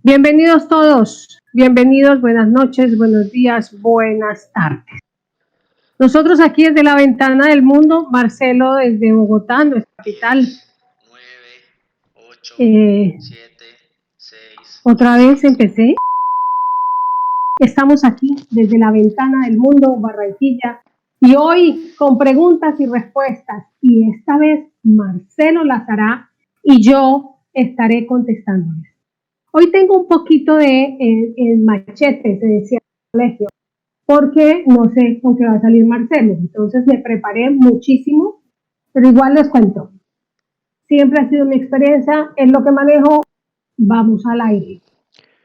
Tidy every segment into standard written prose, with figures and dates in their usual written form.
Bienvenidos todos, bienvenidos, buenas noches, buenos días, buenas tardes. Nosotros aquí desde la ventana del mundo, Marcelo desde Bogotá, nuestra capital. 9, 8, 7, 6. Otra vez empecé. Estamos aquí desde la ventana del mundo, Barranquilla, y hoy con preguntas y respuestas. Y esta vez Marcelo las hará y yo estaré contestándoles. Hoy tengo un poquito de el machete, se decía en el colegio, porque no sé con qué va a salir Marcelo. Entonces me preparé muchísimo, pero igual les cuento. Siempre ha sido mi experiencia, es lo que manejo, vamos al aire.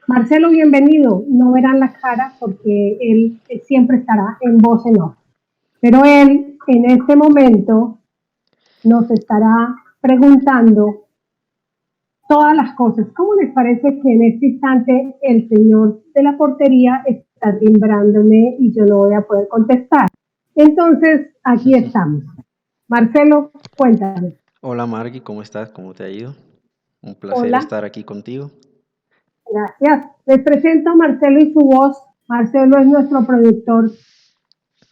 Marcelo, bienvenido. No verán la cara porque él siempre estará en voz en off. Pero él en este momento nos estará preguntando todas las cosas. ¿Cómo les parece que en este instante el señor de la portería está timbrándome y yo no voy a poder contestar? Entonces, aquí estamos. Marcelo, cuéntame. Hola Margui, ¿cómo estás? ¿Cómo te ha ido? Un placer Hola. estar aquí contigo. Gracias. Les presento a Marcelo y su voz. Marcelo es nuestro productor.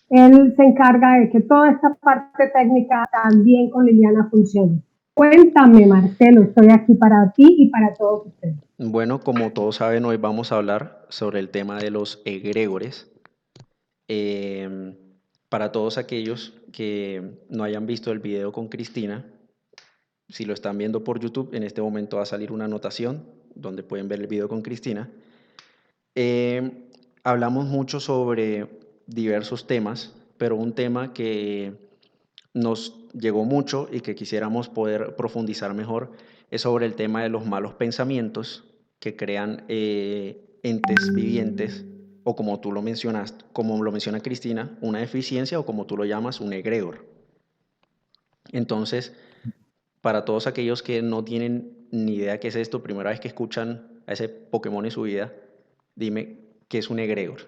Él se encarga de que toda esta parte técnica también con Liliana funcione. Cuéntame, Marcelo, estoy aquí para ti y para todos ustedes. Bueno, como todos saben, hoy vamos a hablar sobre el tema de los egregores. Para todos aquellos que no hayan visto el video con Cristina, si lo están viendo por YouTube, en este momento va a salir una anotación donde pueden ver el video con Cristina. Hablamos mucho sobre diversos temas, pero un tema que nos llegó mucho y que quisiéramos poder profundizar mejor es sobre el tema de los malos pensamientos que crean entes vivientes, o como tú lo mencionas, como lo menciona Cristina, una deficiencia, o como tú lo llamas, un egregor. Entonces, para todos aquellos que no tienen ni idea qué es esto, primera vez que escuchan a ese Pokémon en su vida, dime qué es un egregor.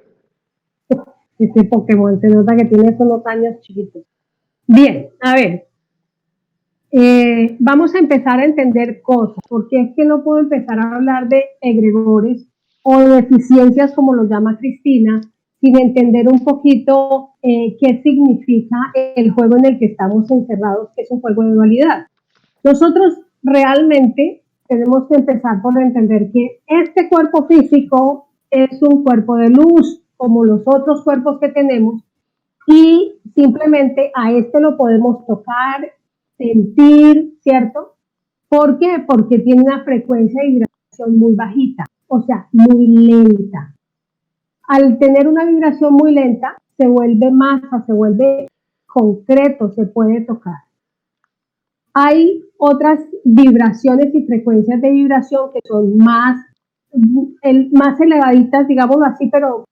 Ese Pokémon se nota que tiene unos años chiquitos. Bien, a ver, vamos a empezar a entender cosas, porque es que no puedo empezar a hablar de egregores o de deficiencias, como lo llama Cristina, sin entender un poquito qué significa el juego en el que estamos encerrados, que es un juego de dualidad. Nosotros realmente tenemos que empezar por entender que este cuerpo físico es un cuerpo de luz, como los otros cuerpos que tenemos, y simplemente a este lo podemos tocar, sentir, ¿cierto? ¿Por qué? Porque tiene una frecuencia de vibración muy bajita, o sea, muy lenta. Al tener una vibración muy lenta, se vuelve masa, se vuelve concreto, se puede tocar. Hay otras vibraciones y frecuencias de vibración que son más elevaditas, digámoslo así, pero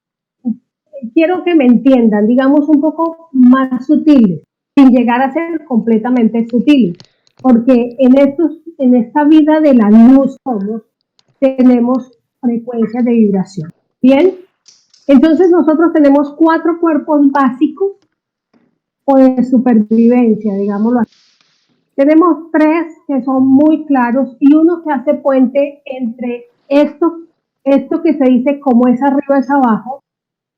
quiero que me entiendan, digamos un poco más sutiles, sin llegar a ser completamente sutiles, porque en esta vida de la luz tenemos frecuencias de vibración. Bien, entonces nosotros tenemos 4 cuerpos básicos o de supervivencia, digámoslo así. Tenemos 3 que son muy claros y uno que hace puente entre esto que se dice como es arriba es abajo.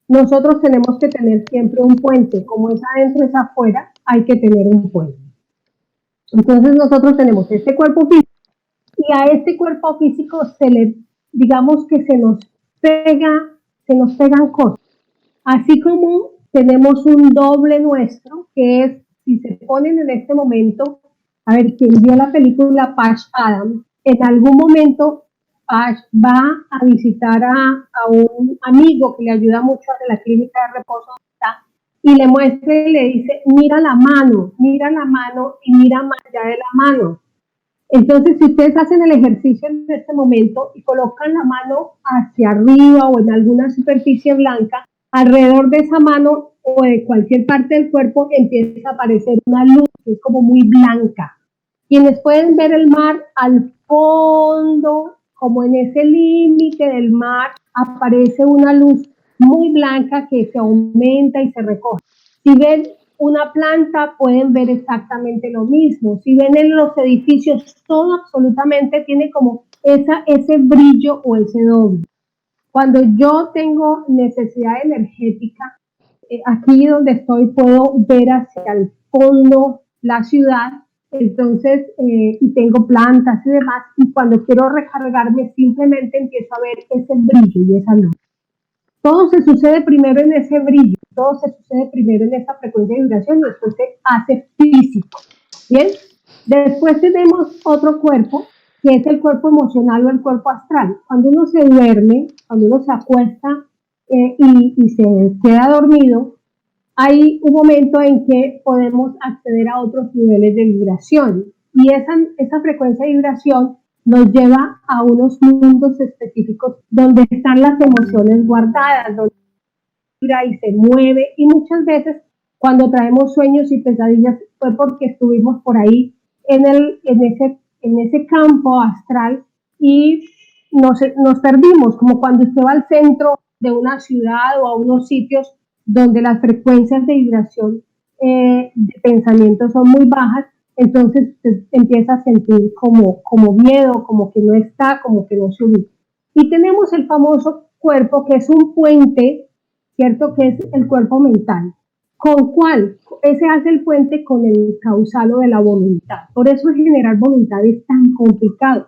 Nosotros tenemos que tener siempre un puente, como es adentro es afuera, hay que tener un puente. Entonces nosotros tenemos este cuerpo físico y a este cuerpo físico digamos que se nos pegan cosas. Así como tenemos un doble nuestro, que es, si se ponen en este momento, a ver, quien vio la película Patch Adams, en algún momento Patch va a visitar a un amigo que le ayuda mucho de la clínica de reposo y le muestra y le dice, mira la mano y mira más allá de la mano. Entonces, si ustedes hacen el ejercicio en este momento y colocan la mano hacia arriba o en alguna superficie blanca, alrededor de esa mano o de cualquier parte del cuerpo empieza a aparecer una luz que es como muy blanca. Quienes pueden ver el mar al fondo, como en ese límite del mar, aparece una luz muy blanca que se aumenta y se recoge. Si ven una planta, pueden ver exactamente lo mismo. Si ven en los edificios, todo absolutamente tiene como ese brillo o ese doble. Cuando yo tengo necesidad energética, aquí donde estoy puedo ver hacia el fondo la ciudad, entonces, y tengo plantas y demás, y cuando quiero recargarme simplemente empiezo a ver ese brillo y esa luz. Todo se sucede primero en ese brillo, todo se sucede primero en esa frecuencia de vibración y después se hace físico. Bien, después tenemos otro cuerpo, que es el cuerpo emocional o el cuerpo astral. Cuando uno se duerme, cuando uno se acuesta y se queda dormido, hay un momento en que podemos acceder a otros niveles de vibración y esa frecuencia de vibración nos lleva a unos mundos específicos donde están las emociones guardadas, donde vibra y se mueve, y muchas veces cuando traemos sueños y pesadillas fue porque estuvimos por ahí en ese campo astral y nos perdimos, como cuando usted va al centro de una ciudad o a unos sitios donde las frecuencias de vibración de pensamiento son muy bajas, entonces empieza a sentir como miedo, como que no está, como que no se ubica. Y tenemos el famoso cuerpo que es un puente, ¿cierto? Que es el cuerpo mental. ¿Con cuál? Ese hace el puente con el causal o de la voluntad. Por eso generar voluntad es tan complicado.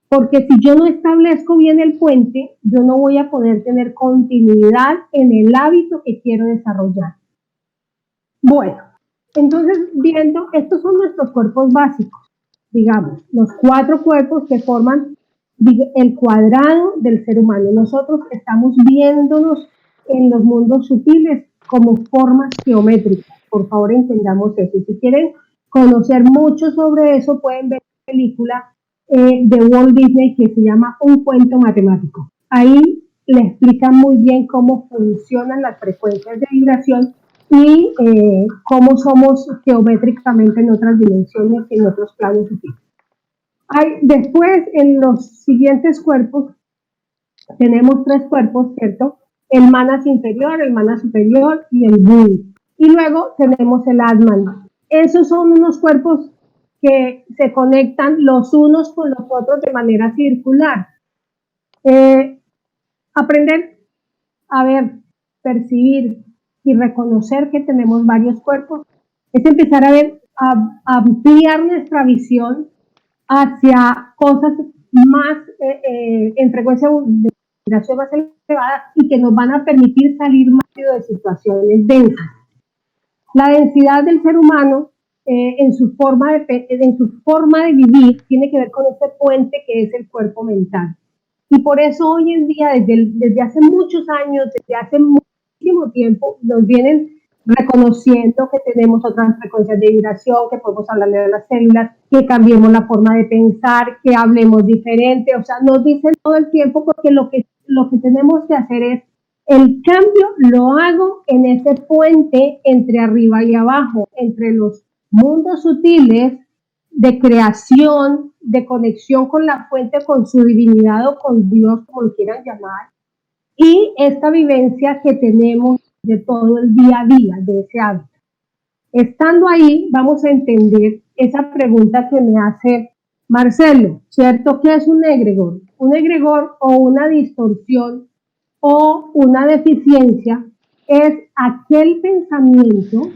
Porque si yo no establezco bien el puente, yo no voy a poder tener continuidad en el hábito que quiero desarrollar. Bueno, entonces viendo, estos son nuestros cuerpos básicos, digamos, los 4 cuerpos que forman el cuadrado del ser humano. Nosotros estamos viéndonos en los mundos sutiles como formas geométricas. Por favor, entendamos eso. Si quieren conocer mucho sobre eso, pueden ver la película de Walt Disney que se llama Un cuento matemático. Ahí le explican muy bien cómo funcionan las frecuencias de vibración y cómo somos geométricamente en otras dimensiones y en otros planos sutiles. Después, en los siguientes cuerpos, tenemos 3 cuerpos, ¿cierto? El manas inferior, el manas superior y el budi. Y luego tenemos el atman. Esos son unos cuerpos que se conectan los unos con los otros de manera circular. Aprender a ver, percibir y reconocer que tenemos varios cuerpos es empezar a ampliar nuestra visión hacia cosas más en frecuencia de vibración más elevada y que nos van a permitir salir más rápido de situaciones densas. La densidad del ser humano en su forma de vivir tiene que ver con este puente que es el cuerpo mental. Y por eso hoy en día, desde hace muchos años, desde hace muchísimo tiempo, nos vienen reconociendo que tenemos otras frecuencias de vibración, que podemos hablarle a las células, que cambiemos la forma de pensar, que hablemos diferente. O sea, nos dicen todo el tiempo porque lo que tenemos que hacer es el cambio lo hago en ese puente entre arriba y abajo, entre los mundos sutiles de creación, de conexión con la fuente, con su divinidad o con Dios, como lo quieran llamar, y esta vivencia que tenemos de todo el día a día, de ese hábito. Estando ahí, vamos a entender esa pregunta que me hace Marcelo, ¿cierto? ¿Qué es un egregor? Un egregor o una distorsión o una deficiencia es aquel pensamiento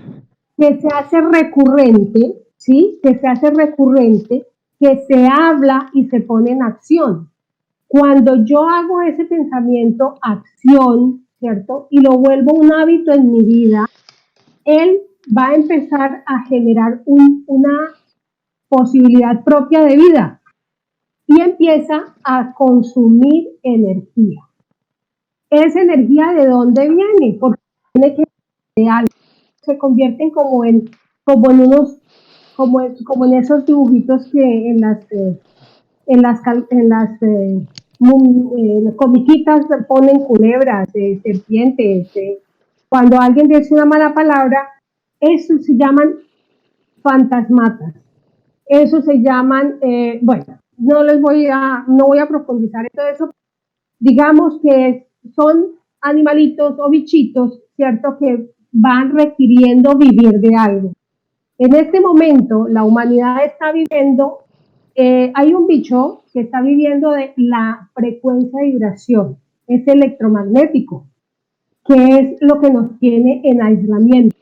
que se hace recurrente, ¿sí? Que se hace recurrente, que se habla y se pone en acción. Cuando yo hago ese pensamiento acción, ¿cierto? Y lo vuelvo un hábito en mi vida, él va a empezar a generar una posibilidad propia de vida y empieza a consumir energía. ¿Esa energía de dónde viene? Porque tiene que ser de algo. Se convierten como en esos dibujitos que en las comiquitas ponen culebras, serpientes. Cuando alguien dice una mala palabra, eso se llaman fantasmatas. Eso se llaman, bueno, no voy a profundizar en todo eso. Digamos que son animalitos o bichitos, ¿cierto? Que van requiriendo vivir de algo. En este momento, la humanidad está viviendo hay un bicho que está viviendo de la frecuencia de vibración, es electromagnético, que es lo que nos tiene en aislamiento,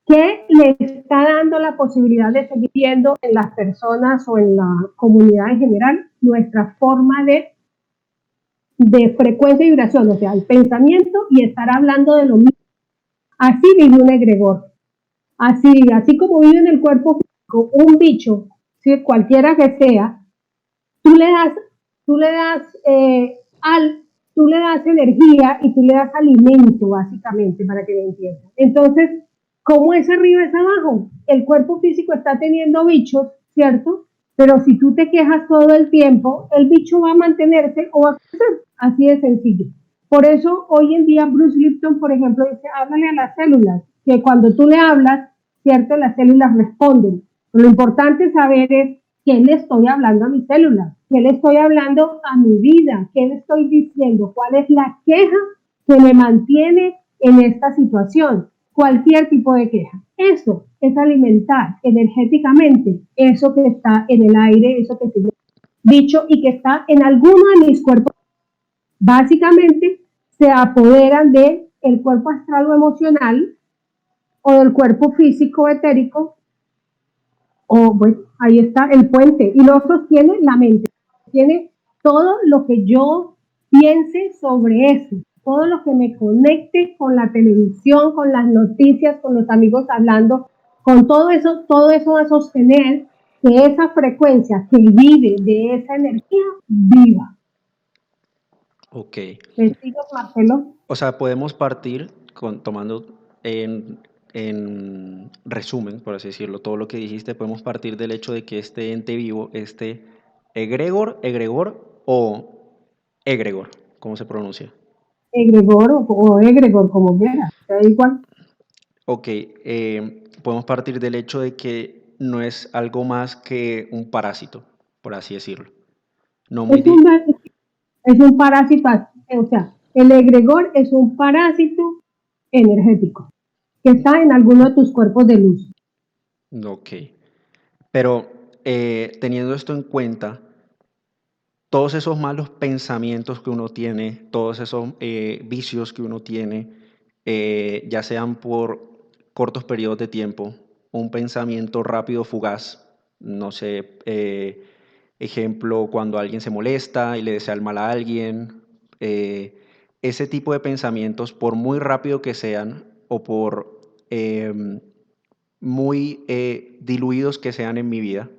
que le está dando la posibilidad de seguir viendo en las personas o en la comunidad en general nuestra forma de frecuencia y vibración, o sea, el pensamiento y estar hablando de lo mismo. Así vive un egregor. Así como vive en el cuerpo físico un bicho, ¿sí? Cualquiera que sea, tú le das, tú le das, tú le das energía y tú le das alimento, básicamente, para que me entiendan. Entonces, ¿cómo es arriba es abajo? El cuerpo físico está teniendo bichos, ¿cierto? Pero si tú te quejas todo el tiempo, el bicho va a mantenerse o va a crecer. Así de sencillo. Por eso, hoy en día, Bruce Lipton, por ejemplo, dice, háblale a las células, que cuando tú le hablas, ¿cierto? Las células responden. Pero lo importante es saber es qué le estoy hablando a mis células, qué le estoy hablando a mi vida, qué le estoy diciendo, cuál es la queja que me mantiene en esta situación, cualquier tipo de queja. Eso es alimentar energéticamente eso que está en el aire, eso que se dicho y que está en alguno de mis cuerpos. Básicamente se apoderan del cuerpo astral o emocional o del cuerpo físico etérico, o bueno, ahí está el puente, y lo sostiene la mente, tiene todo lo que yo piense sobre eso, todo lo que me conecte con la televisión, con las noticias, con los amigos hablando, con todo eso va a sostener que esa frecuencia que vive de esa energía viva. Ok. ¿Me sigues, Marcelo? O sea, podemos partir tomando en resumen, por así decirlo, todo lo que dijiste, podemos partir del hecho de que este ente vivo, este egregor o egregor, ¿cómo se pronuncia? Egregor o egregor, como quiera, da igual. Ok, podemos partir del hecho de que no es algo más que un parásito, por así decirlo. No muy Es un parásito, o sea, el egregor es un parásito energético que está en alguno de tus cuerpos de luz. Ok, pero teniendo esto en cuenta, todos esos malos pensamientos que uno tiene, todos esos vicios que uno tiene, ya sean por cortos periodos de tiempo, un pensamiento rápido, fugaz, no sé, ejemplo, cuando alguien se molesta y le desea el mal a alguien, ese tipo de pensamientos, por muy rápido que sean o por muy diluidos que sean en mi vida,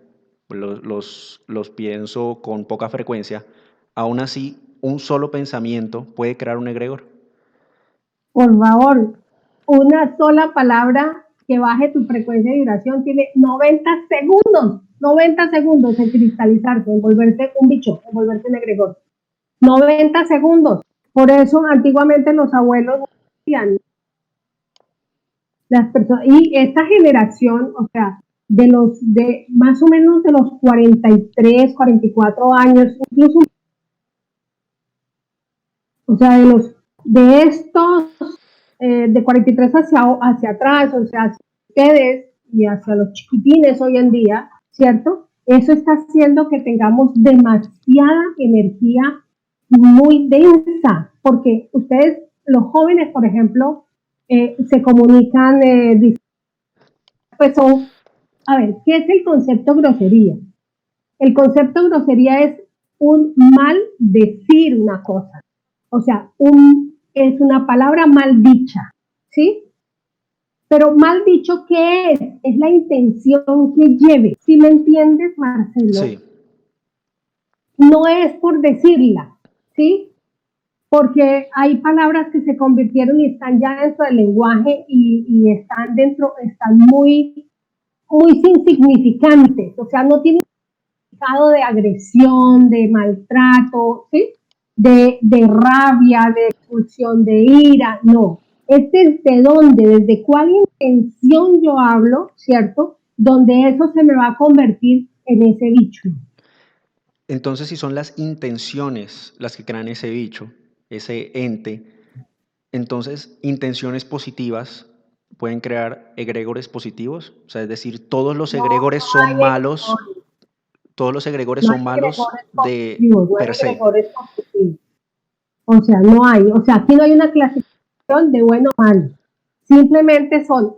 los pienso con poca frecuencia, aún así un solo pensamiento puede crear un egregor. Por favor, una sola palabra que baje tu frecuencia de vibración tiene 90 segundos en cristalizarse, en volverse un bicho, en volverse un egregor. 90 segundos. Por eso antiguamente los abuelos decían, las personas, y esta generación, o sea, de más o menos de los 43, 44 años, incluso, o sea, de estos, de 43 hacia atrás, o sea, hacia ustedes y hacia los chiquitines hoy en día, ¿cierto? Eso está haciendo que tengamos demasiada energía muy densa, porque ustedes, los jóvenes, por ejemplo, se comunican, pues son, a ver, ¿qué es el concepto grosería? El concepto grosería es un mal decir una cosa, o sea, es una palabra mal dicha, ¿sí? Pero mal dicho, ¿qué es? Es la intención que lleve. ¿Sí me entiendes, Marcelo? Sí. No es por decirla, ¿sí? Porque hay palabras que se convirtieron y están ya dentro del lenguaje y están dentro, están muy, muy insignificantes, o sea, no tienen significado de agresión, de maltrato, ¿sí? De rabia, de expulsión, de ira, no. Es desde dónde, desde cuál intención yo hablo, ¿cierto? Donde eso se me va a convertir en ese bicho. Entonces, si son las intenciones las que crean ese bicho, ese ente, entonces intenciones positivas pueden crear egregores positivos. O sea, es decir, todos los No egregores son hay malos. egregores. Todos los egregores No son hay malos egregores de positivos, no hay per se. egregores positivos. O sea, no hay, o sea, aquí no hay una clasificación de bueno o malo. Simplemente son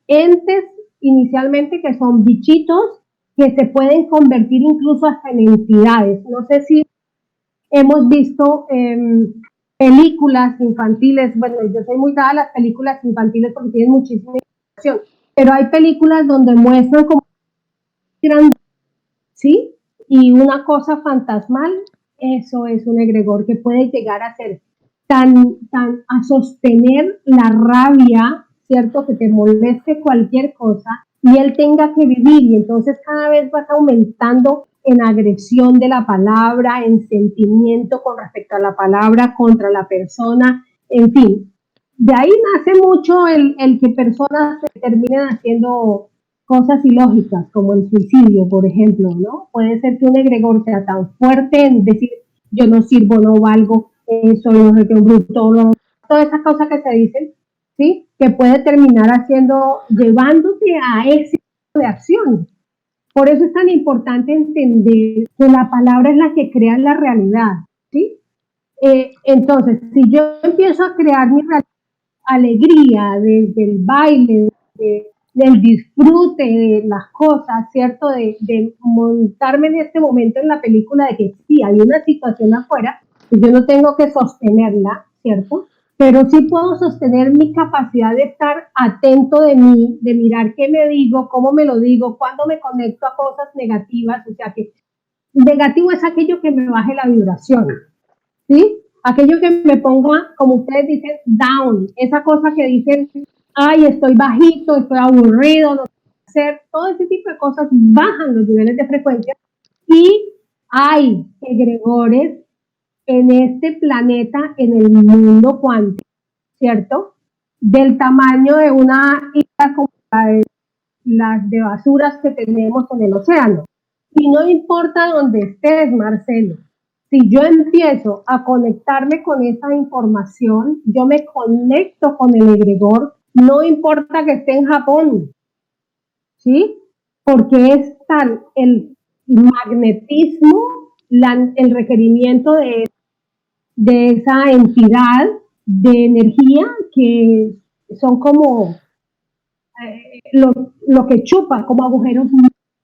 entes inicialmente que son bichitos que se pueden convertir incluso hasta en entidades. No sé si hemos visto películas infantiles, bueno, yo soy muy dada a las películas infantiles porque tienen muchísima información, pero hay películas donde muestran como ¿sí? Y una cosa fantasmal, eso es un egregor que puede llegar a ser a sostener la rabia, ¿cierto? Que te moleste cualquier cosa y él tenga que vivir y entonces cada vez vas aumentando en agresión de la palabra, en sentimiento con respecto a la palabra contra la persona, en fin. De ahí nace mucho el que personas se terminen haciendo cosas ilógicas, como el suicidio, por ejemplo, ¿no? Puede ser que un egregor sea tan fuerte en decir, yo no sirvo, no valgo, soy no sé qué, un bruto, no, todas esas cosas que se dicen, ¿sí? Que puede terminar haciendo, llevándote a ese tipo de acción. Por eso es tan importante entender que la palabra es la que crea la realidad, ¿sí? Entonces, si yo empiezo a crear mi alegría desde el baile, del disfrute de las cosas, ¿cierto? De montarme en este momento en la película de que sí, hay una situación afuera, que yo no tengo que sostenerla, ¿cierto? Pero sí puedo sostener mi capacidad de estar atento de mí, de mirar qué me digo, cómo me lo digo, cuándo me conecto a cosas negativas, o sea que negativo es aquello que me baje la vibración, ¿sí? Aquello que me ponga, como ustedes dicen, down, esa cosa que dicen, ay, estoy bajito, estoy aburrido, no sé qué hacer, todo ese tipo de cosas bajan los niveles de frecuencia y hay egregores en este planeta, en el mundo cuántico, ¿cierto? Del tamaño de una isla como las de basuras que tenemos en el océano. Y no importa dónde estés, Marcelo, si yo empiezo a conectarme con esa información, yo me conecto con el egregor, no importa que esté en Japón, ¿sí? Porque es tal el magnetismo, el requerimiento de esa entidad de energía que son como lo que chupa, como agujeros,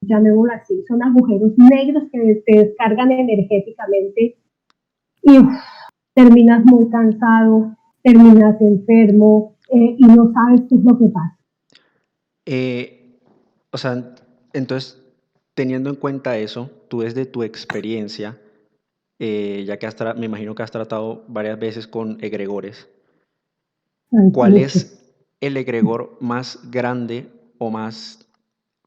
llamémoslo así, son agujeros negros que te descargan energéticamente y terminas muy cansado, terminas enfermo y no sabes qué es lo que pasa. O sea, entonces, teniendo en cuenta eso, tú desde tu experiencia, ya que me imagino que has tratado varias veces con egregores, Ay, ¿cuál mucho. es el egregor más grande o más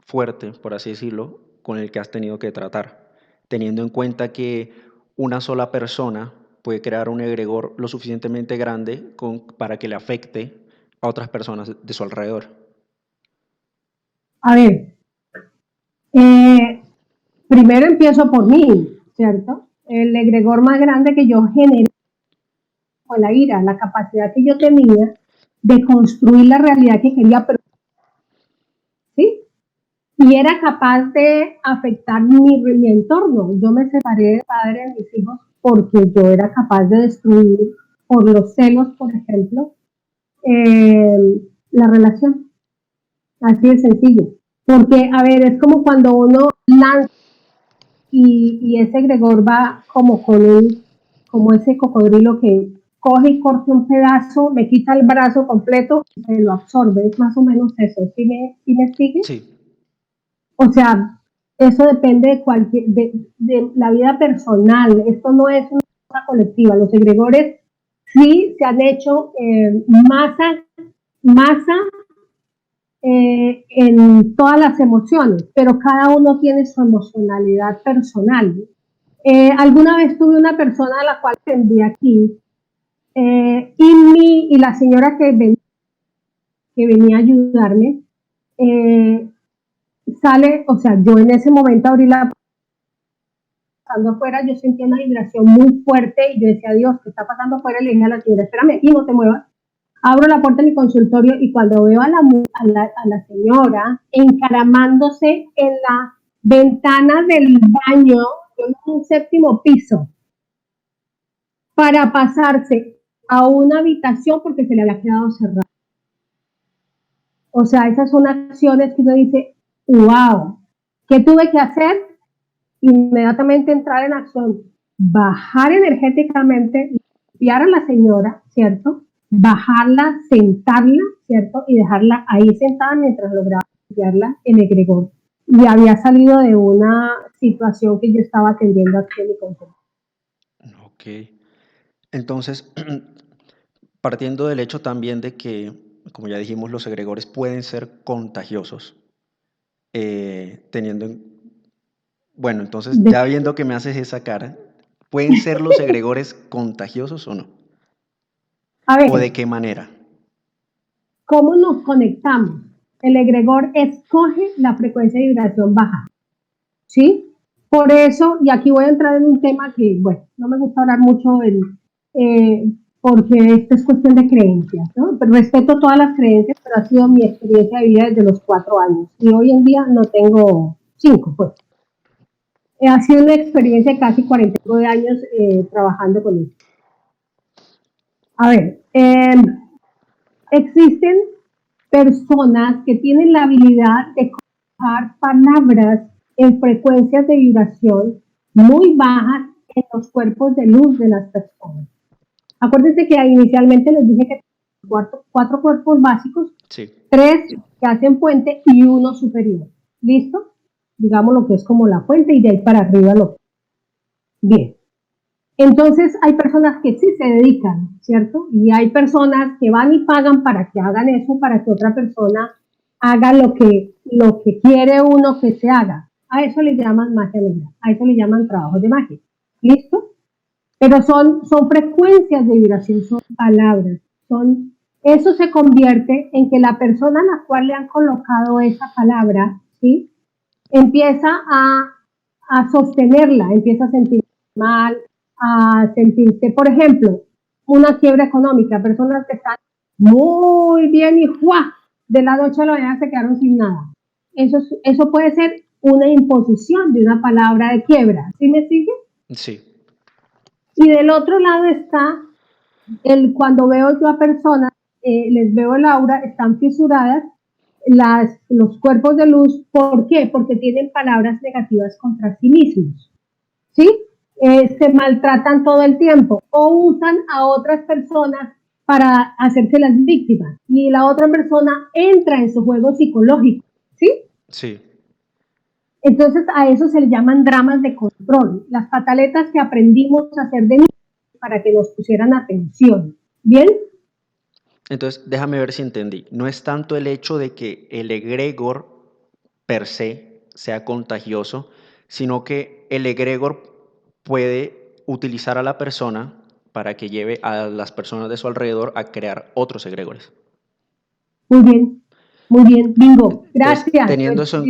fuerte, por así decirlo, con el que has tenido que tratar? Teniendo en cuenta que una sola persona puede crear un egregor lo suficientemente grande para que le afecte a otras personas de su alrededor. A ver, primero empiezo por mí, ¿cierto? El egregor más grande que yo generé fue la ira, la capacidad que yo tenía de construir la realidad que quería, ¿sí? Y era capaz de afectar mi entorno. Yo me separé del padre de mis hijos porque yo era capaz de destruir, por los celos, por ejemplo, la relación. Así de sencillo. Porque, a ver, es como cuando uno lanza y ese egregor va como ese cocodrilo que coge y corta un pedazo, me quita el brazo completo y se lo absorbe. Es más o menos eso. ¿Sí me sigue? Sí. O sea, eso depende de la vida personal. Esto no es una cosa colectiva. Los egregores sí se han hecho masa en todas las emociones, pero cada uno tiene su emocionalidad personal. Alguna vez tuve una persona a la cual envié aquí y la señora que venía a ayudarme sale, o sea, yo en ese momento abrí la pasando afuera, yo sentí una vibración muy fuerte y yo decía, Dios, ¿qué está pasando afuera? Le dije a la señora, espérame aquí, no te muevas. Abro la puerta de mi consultorio y cuando veo a la señora encaramándose ventana del baño en un séptimo piso para pasarse a una habitación porque se le había quedado cerrado. O sea, esas son acciones que uno dice, wow, ¿qué tuve que hacer? Inmediatamente entrar en acción, bajar energéticamente, limpiar a la señora, ¿cierto? Bajarla, sentarla, ¿cierto? Y dejarla ahí sentada mientras lograba limpiarla en egregor. Y había salido de una situación que yo estaba atendiendo aquí en mi consulta. Ok. Entonces, partiendo del hecho también de que, como ya dijimos, los egregores pueden ser contagiosos, teniendo en... Bueno, entonces, De, ya viendo que me haces esa cara, ¿pueden ser los egregores contagiosos o no? a ¿O de ver, qué manera? ¿cómo nos conectamos? El egregor escoge la frecuencia de vibración baja, ¿sí? Por eso, y aquí voy a entrar en un tema que, bueno, no me gusta hablar mucho porque esto es cuestión de creencias, ¿no? Pero respeto todas las creencias, pero ha sido mi experiencia de vida desde los 4 años. Y hoy en día no tengo 5, pues. Ha sido una experiencia de casi 49 años trabajando con esto. A ver, existen personas que tienen la habilidad de colocar palabras en frecuencias de vibración muy bajas en los cuerpos de luz de las personas. Acuérdense que inicialmente les dije que cuatro cuerpos básicos, Sí. 3 que hacen puente y 1 superior. ¿Listo? Digamos lo que es como la fuente y de ahí para arriba lo que... Bien. Entonces hay personas que sí se dedican, ¿cierto? Y hay personas que van y pagan para que hagan eso, para que otra persona haga lo que quiere uno que se haga. A eso le llaman magia negra, a eso le llaman trabajos de magia. ¿Listo? Pero son frecuencias de vibración, son palabras, eso se convierte en que la persona a la cual le han colocado esa palabra, ¿sí? Empieza a sostenerla, empieza a sentirse mal, a sentirse, por ejemplo, una quiebra económica, personas que están muy bien y ¡juá! De la noche a la mañana se quedaron sin nada. Eso puede ser una imposición de una palabra de quiebra, ¿sí me sigue? Sí. Y del otro lado está cuando veo yo a personas, les veo el aura, están fisuradas, los cuerpos de luz, ¿por qué? Porque tienen palabras negativas contra sí mismos, ¿sí? Se maltratan todo el tiempo o usan a otras personas para hacerse las víctimas y la otra persona entra en su juego psicológico, ¿sí? Sí. Entonces a eso se le llaman dramas de control, las pataletas que aprendimos a hacer de niños para que nos pusieran atención, ¿bien? Entonces, déjame ver si entendí. No es tanto el hecho de que el egregor per se sea contagioso, sino que el egregor puede utilizar a la persona para que lleve a las personas de su alrededor a crear otros egregores. Muy bien, bingo, Entonces, gracias. teniendo eso en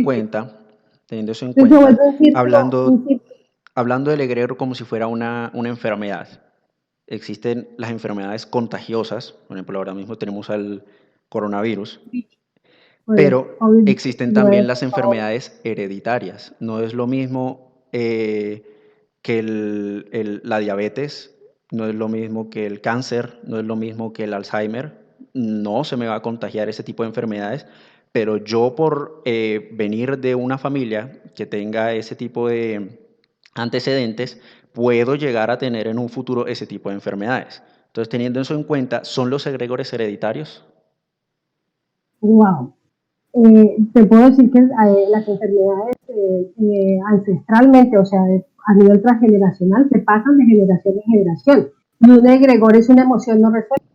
Entonces se cuenta, vuelve un círculo, un hablando, círculo. hablando del egregor como si fuera una enfermedad, existen las enfermedades contagiosas, por ejemplo, ahora mismo tenemos al coronavirus, Bueno, pero existen también COVID-19, las por favor. enfermedades hereditarias. No es lo mismo que la diabetes, no es lo mismo que el cáncer, no es lo mismo que el Alzheimer. No se me va a contagiar ese tipo de enfermedades, pero yo por venir de una familia que tenga ese tipo de antecedentes, puedo llegar a tener en un futuro ese tipo de enfermedades. Entonces, teniendo eso en cuenta, ¿son los egregores hereditarios? Wow. Te puedo decir que las enfermedades ancestralmente, o sea, a nivel transgeneracional, se pasan de generación en generación. Y un egregor es una emoción no resuelta.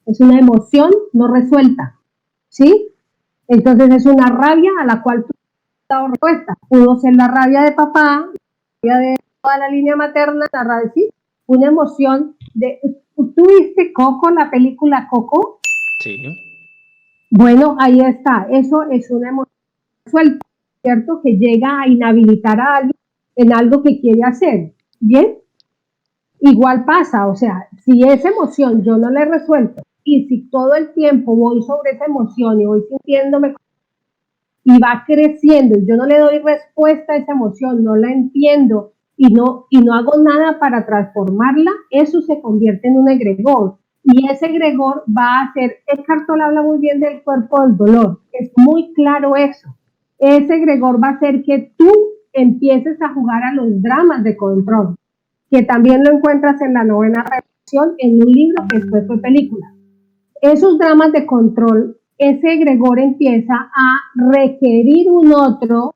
Es una emoción no resuelta. ¿Sí? Entonces es una rabia a la cual tú has dado respuesta. Pudo ser la rabia de papá, la rabia de toda la línea materna, la rabia, ¿sí? Una emoción de... ¿Tú viste Coco, la película Coco? Sí. Bueno, ahí está. Eso es una emoción suelta, ¿cierto? Que llega a inhabilitar a alguien en algo que quiere hacer. ¿Bien? Igual pasa, o sea, si esa emoción yo no la he resuelto y si todo el tiempo voy sobre esa emoción y voy sintiéndome y va creciendo y yo no le doy respuesta a esa emoción, no la entiendo y no hago nada para transformarla, eso se convierte en un egregor. Y ese egregor va a ser, Eckhart Tolle habla muy bien del cuerpo del dolor, es muy claro eso. Ese egregor va a hacer que tú empieces a jugar a los dramas de control, que también lo encuentras en la novena revelación, en un libro que después fue película. Esos dramas de control, ese egregor empieza a requerir un otro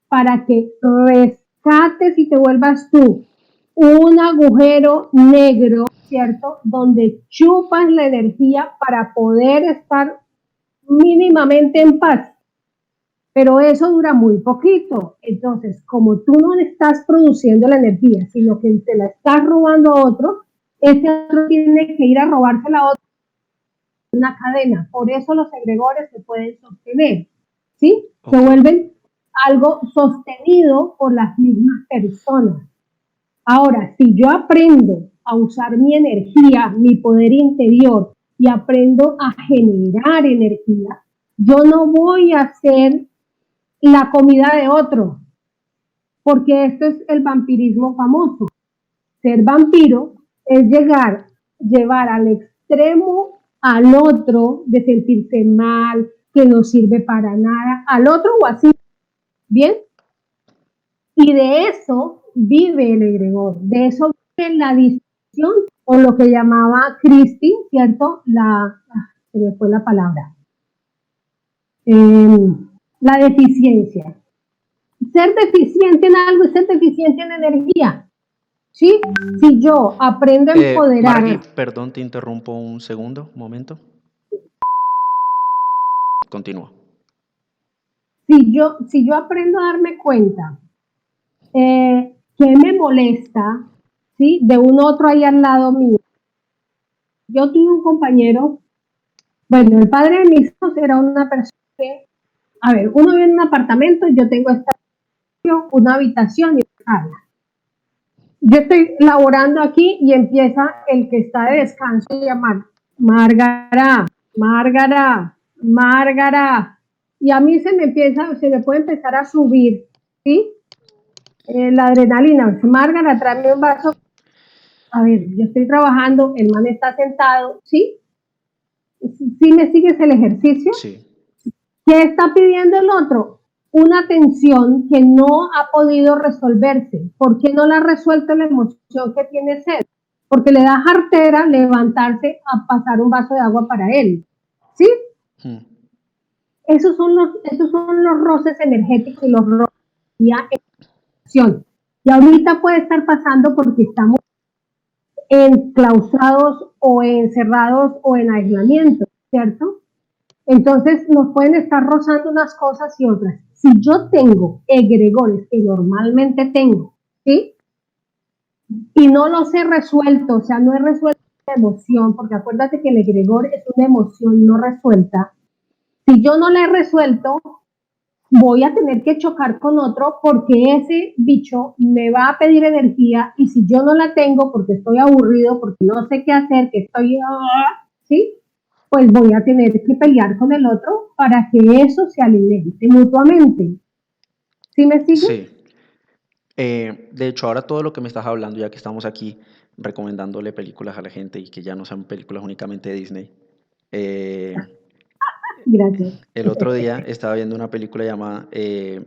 para que rescates y te vuelvas tú un agujero negro, ¿cierto? Donde chupas la energía para poder estar mínimamente en paz. Pero eso dura muy poquito. Entonces, como tú no le estás produciendo la energía, sino que te la estás robando a otro, ese otro tiene que ir a robársela a otro, una cadena. Por eso los egregores se pueden sostener, ¿sí? Se vuelven algo sostenido por las mismas personas. Ahora, si yo aprendo a usar mi energía, mi poder interior y aprendo a generar energía, yo no voy a ser la comida de otro, porque esto es el vampirismo famoso. Ser vampiro es llevar al extremo al otro de sentirse mal, que no sirve para nada, al otro o así, ¿bien? Y de eso vive el egregor, de eso vive la distinción, o lo que llamaba Christie, ¿cierto? Se me fue la palabra. La deficiencia. Ser deficiente en algo es ser deficiente en energía. ¿Sí? Si yo aprendo a empoderar. Margui, perdón, te interrumpo un segundo, un momento. Continúa. Si yo aprendo a darme cuenta que me molesta, ¿sí? De un otro ahí al lado mío. Yo tuve un compañero, bueno, el padre de mis hijos era una persona que, a ver, uno vive en un apartamento, yo tengo una habitación y una sala. Yo estoy laborando aquí y empieza el que está de descanso a llamar, Márgara, Márgara, Márgara. Y a mí se me puede empezar a subir, ¿sí? La adrenalina. Márgara, tráeme un vaso. A ver, yo estoy trabajando, el man está sentado, ¿sí? ¿Sí me sigues el ejercicio? Sí. ¿Qué está pidiendo el otro? Una tensión que no ha podido resolverse. ¿Por qué no la ha resuelto la emoción que tiene sed? Porque le da jartera levantarse a pasar un vaso de agua para él. ¿Sí? Esos son los roces energéticos y los roces de emoción. Y ahorita puede estar pasando porque estamos enclaustrados o encerrados o en aislamiento, ¿cierto? Entonces nos pueden estar rozando unas cosas y otras. Si yo tengo egregores que normalmente tengo, ¿sí? Y no los he resuelto, o sea, no he resuelto la emoción, porque acuérdate que el egregor es una emoción no resuelta. Si yo no la he resuelto, voy a tener que chocar con otro porque ese bicho me va a pedir energía y si yo no la tengo porque estoy aburrido, porque no sé qué hacer, que estoy, ¿sí? Pues voy a tener que pelear con el otro para que eso se alimente mutuamente. ¿Sí me sigue? Sí. De hecho, ahora todo lo que me estás hablando, ya que estamos aquí recomendándole películas a la gente y que ya no sean películas únicamente de Disney. Gracias. El otro día estaba viendo una película llamada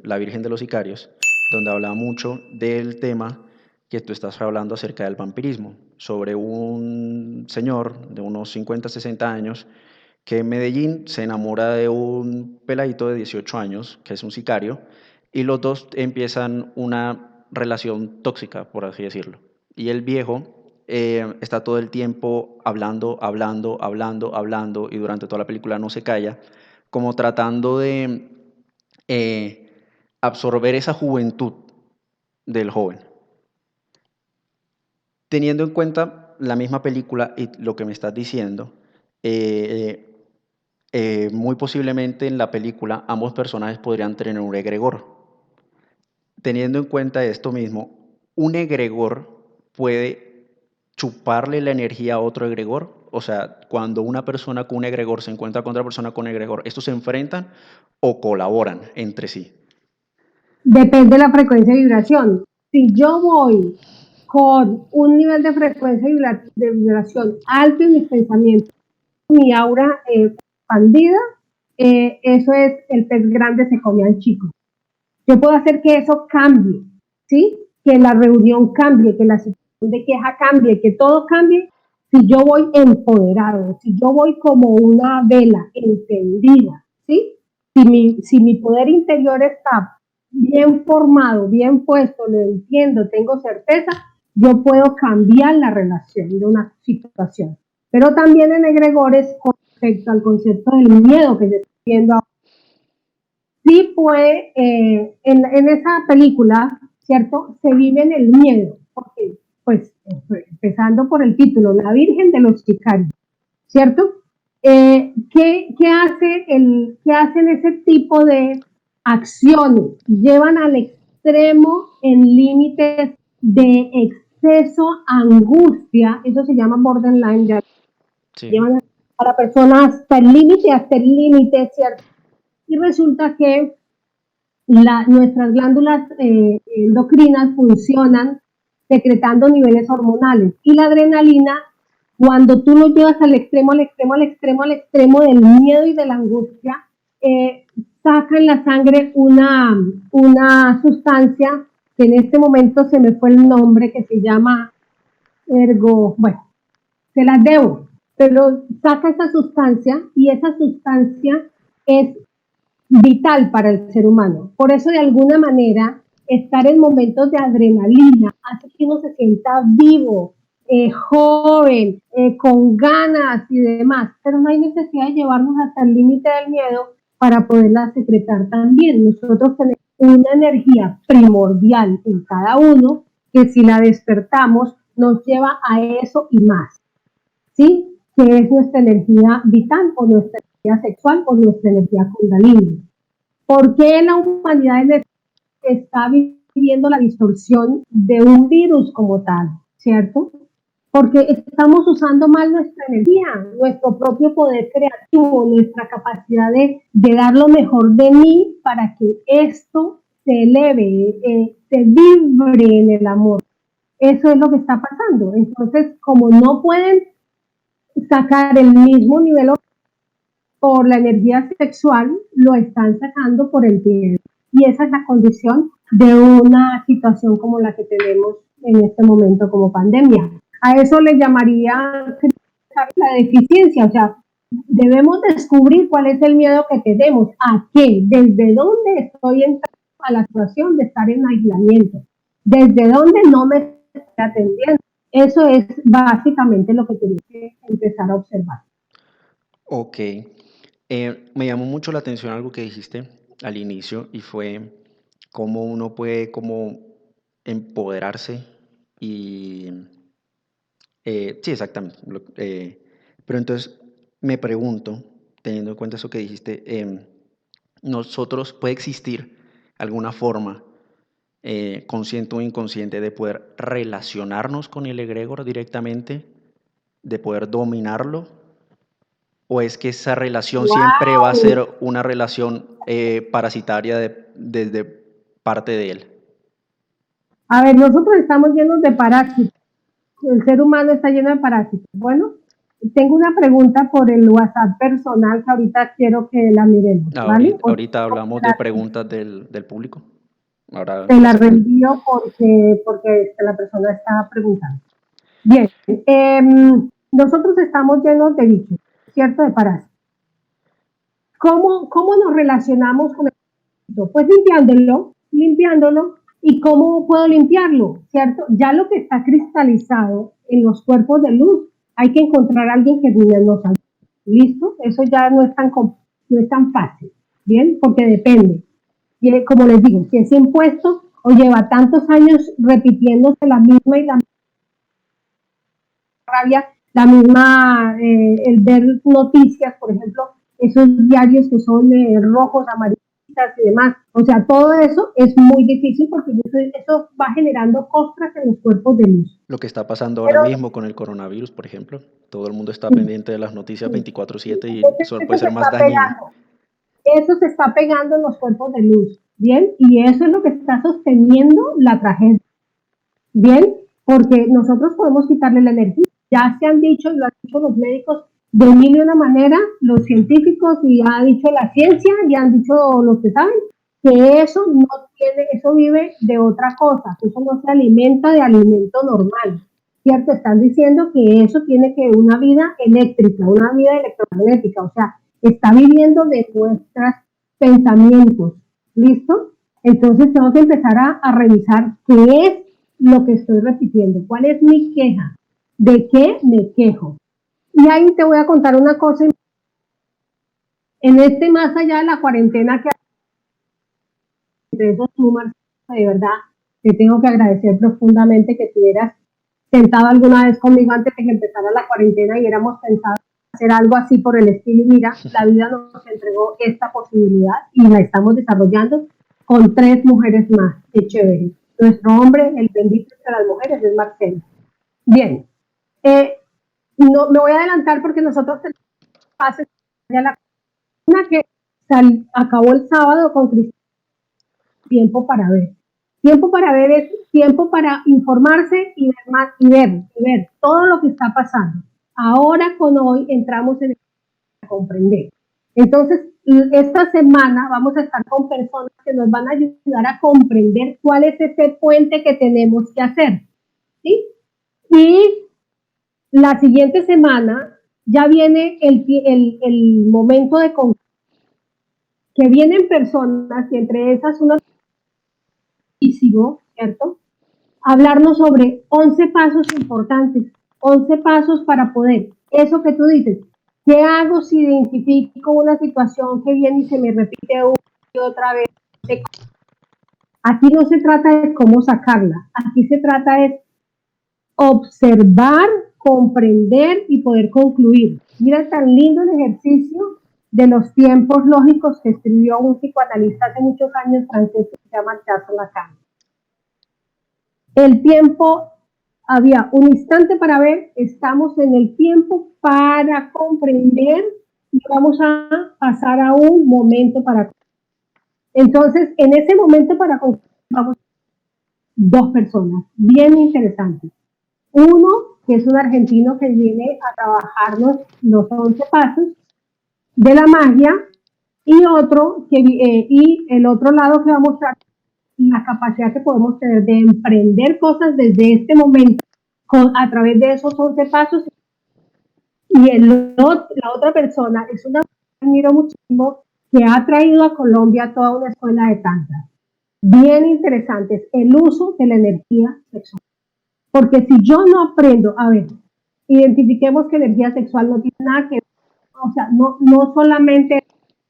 La Virgen de los Sicarios, donde hablaba mucho del tema que tú estás hablando acerca del vampirismo, sobre un señor de unos 50, 60 años que en Medellín se enamora de un peladito de 18 años, que es un sicario, y los dos empiezan una relación tóxica, por así decirlo. Y el viejo está todo el tiempo hablando, hablando, hablando, hablando, y durante toda la película no se calla, como tratando de absorber esa juventud del joven. Teniendo en cuenta la misma película y lo que me estás diciendo, muy posiblemente en la película ambos personajes podrían tener un egregor. Teniendo en cuenta esto mismo, ¿un egregor puede chuparle la energía a otro egregor O sea, cuando una persona con un egregor se encuentra con otra persona con egregor, ¿estos se enfrentan o colaboran entre sí? Depende de la frecuencia de vibración. Si yo voy con un nivel de frecuencia de vibración alto en mis pensamientos, mi aura expandida, eso es el pez grande se come al chico. Yo puedo hacer que eso cambie, ¿sí? Que la reunión cambie, que la situación de queja cambie, que todo cambie si yo voy empoderado, si yo voy como una vela encendida, ¿sí? Si mi poder interior está bien formado, bien puesto, lo entiendo, tengo certeza, yo puedo cambiar la relación de una situación. Pero también en egregores con respecto al concepto del miedo que yo estoy viendo ahora. Sí fue, en esa película, ¿cierto? Se vive en el miedo, porque, pues, empezando por el título, La Virgen de los Sicarios, ¿cierto? ¿Qué hacen ese tipo de acciones? Llevan al extremo en límites de exceso, angustia, eso se llama borderline, ya Sí, llevan a la persona hasta el límite, ¿cierto? Y resulta que nuestras glándulas endocrinas funcionan secretando niveles hormonales y la adrenalina, cuando tú lo llevas al extremo, al extremo, al extremo, al extremo del miedo y de la angustia, saca en la sangre una sustancia que en este momento se me fue el nombre, que se llama bueno, se las debo, pero saca esa sustancia y esa sustancia es vital para el ser humano. Por eso, de alguna manera, estar en momentos de adrenalina hace que uno se sienta vivo, joven, con ganas y demás, pero no hay necesidad de llevarnos hasta el límite del miedo para poderla secretar también. Nosotros tenemos una energía primordial en cada uno que si la despertamos nos lleva a eso y más, ¿sí? Que es nuestra energía vital o nuestra energía sexual o nuestra energía kundalini. ¿Por qué la humanidad está viviendo la distorsión de un virus como tal? ¿Cierto? Porque estamos usando mal nuestra energía, nuestro propio poder creativo, nuestra capacidad de dar lo mejor de mí para que esto se eleve, se vibre en el amor. Eso es lo que está pasando. Entonces, como no pueden sacar el mismo nivel por la energía sexual, lo están sacando por el miedo. Y esa es la condición de una situación como la que tenemos en este momento como pandemia. A eso le llamaría la deficiencia, o sea, debemos descubrir cuál es el miedo que tenemos, a qué, desde dónde estoy entrando a la situación de estar en aislamiento, desde dónde no me estoy atendiendo. Eso es básicamente lo que tenemos que empezar a observar. ok. Me llamó mucho la atención algo que dijiste al inicio y fue cómo uno puede como empoderarse y sí, exactamente. Pero entonces me pregunto, teniendo en cuenta eso que dijiste, nosotros puede existir alguna forma, consciente o inconsciente, de poder relacionarnos con el egregor directamente, de poder dominarlo, o es que esa relación siempre va a ¡Wow! ser una relación parasitaria desde parte de él. A ver, nosotros estamos llenos de parásitos. El ser humano está lleno de parásitos. Bueno, tengo una pregunta por el WhatsApp personal que ahorita quiero que la miremos, ¿vale? Ahorita hablamos de preguntas del público. Ahora Te te la acepto. reenvío porque la persona está preguntando. Bien, nosotros estamos llenos de bichos, ¿cierto? De parásitos. ¿Cómo nos relacionamos con el bicho? Pues limpiándolo. ¿Y cómo puedo limpiarlo? ¿Cierto? Ya lo que está cristalizado en los cuerpos de luz, hay que encontrar a alguien que nos ayude. ¿Listo? Eso ya no es tan fácil, ¿bien? Porque depende. Y como les digo, si es impuesto o lleva tantos años repitiéndose la misma y la misma rabia, la misma, el ver noticias, por ejemplo, esos diarios que son rojos, amarillos, y demás. O sea, todo eso es muy difícil porque eso va generando costras en los cuerpos de luz. Lo que está pasando ahora Pero mismo con el coronavirus, por ejemplo, todo el mundo está sí, pendiente de las noticias sí. 24/7 y Entonces, eso eso puede se ser más está dañino. pegando. Eso se está pegando en los cuerpos de luz, ¿bien? Y eso es lo que está sosteniendo la tragedia, ¿bien? Porque nosotros podemos quitarle la energía. Ya se han dicho, y lo han dicho los médicos de mil y una manera, los científicos, y ha dicho la ciencia, y han dicho los que saben, que eso no tiene, eso vive de otra cosa, eso no se alimenta de alimento normal, ¿cierto? Están diciendo que eso tiene que una vida eléctrica, una vida electromagnética, o sea, está viviendo de nuestros pensamientos, ¿listo? Entonces tengo que empezar a revisar qué es lo que estoy repitiendo, cuál es mi queja, de qué me quejo. Y ahí te voy a contar una cosa, en este más allá de la cuarentena que entre esos números, de verdad, te tengo que agradecer profundamente que estuvieras sentado alguna vez conmigo antes de que empezara la cuarentena y hubiéramos pensado hacer algo así por el estilo. Y mira, la vida nos entregó esta posibilidad y la estamos desarrollando con 3 mujeres más. Qué chévere. Nuestro hombre, el bendito de las mujeres, es Marcelo. Bien, no me voy a adelantar porque nosotros tenemos pases ya la una que acabó el sábado con Cristina. Tiempo para ver. Tiempo para ver es tiempo para informarse y ver más y ver todo lo que está pasando. Ahora con hoy entramos en el comprender. Entonces, esta semana vamos a estar con personas que nos van a ayudar a comprender cuál es ese puente que tenemos que hacer. ¿Sí? Y la siguiente semana ya viene el momento de que vienen personas y entre esas una ¿cierto? Hablarnos sobre 11 pasos importantes, 11 pasos para poder, eso que tú dices, ¿qué hago si identifico una situación que viene y se me repite una y otra vez? Aquí no se trata de cómo sacarla, aquí se trata de observar, comprender y poder concluir. Mira tan lindo el ejercicio de los tiempos lógicos que escribió un psicoanalista hace muchos años francés que se llama Charles Lacan. El tiempo, había un instante para ver, estamos en el tiempo para comprender y vamos a pasar a un momento para comprender. Entonces, en ese momento para comprender, vamos dos personas bien interesantes. Uno, que es un argentino que viene a trabajarnos los 11 pasos de la magia, y otro, y el otro lado que va a mostrar la capacidad que podemos tener de emprender cosas desde este momento a través de esos 11 pasos. Y la otra persona es una que admiro muchísimo, que ha traído a Colombia toda una escuela de tantra. Bien interesantes, el uso de la energía sexual. Porque si yo no aprendo, a ver, identifiquemos que energía sexual no tiene nada que ver, o sea, no solamente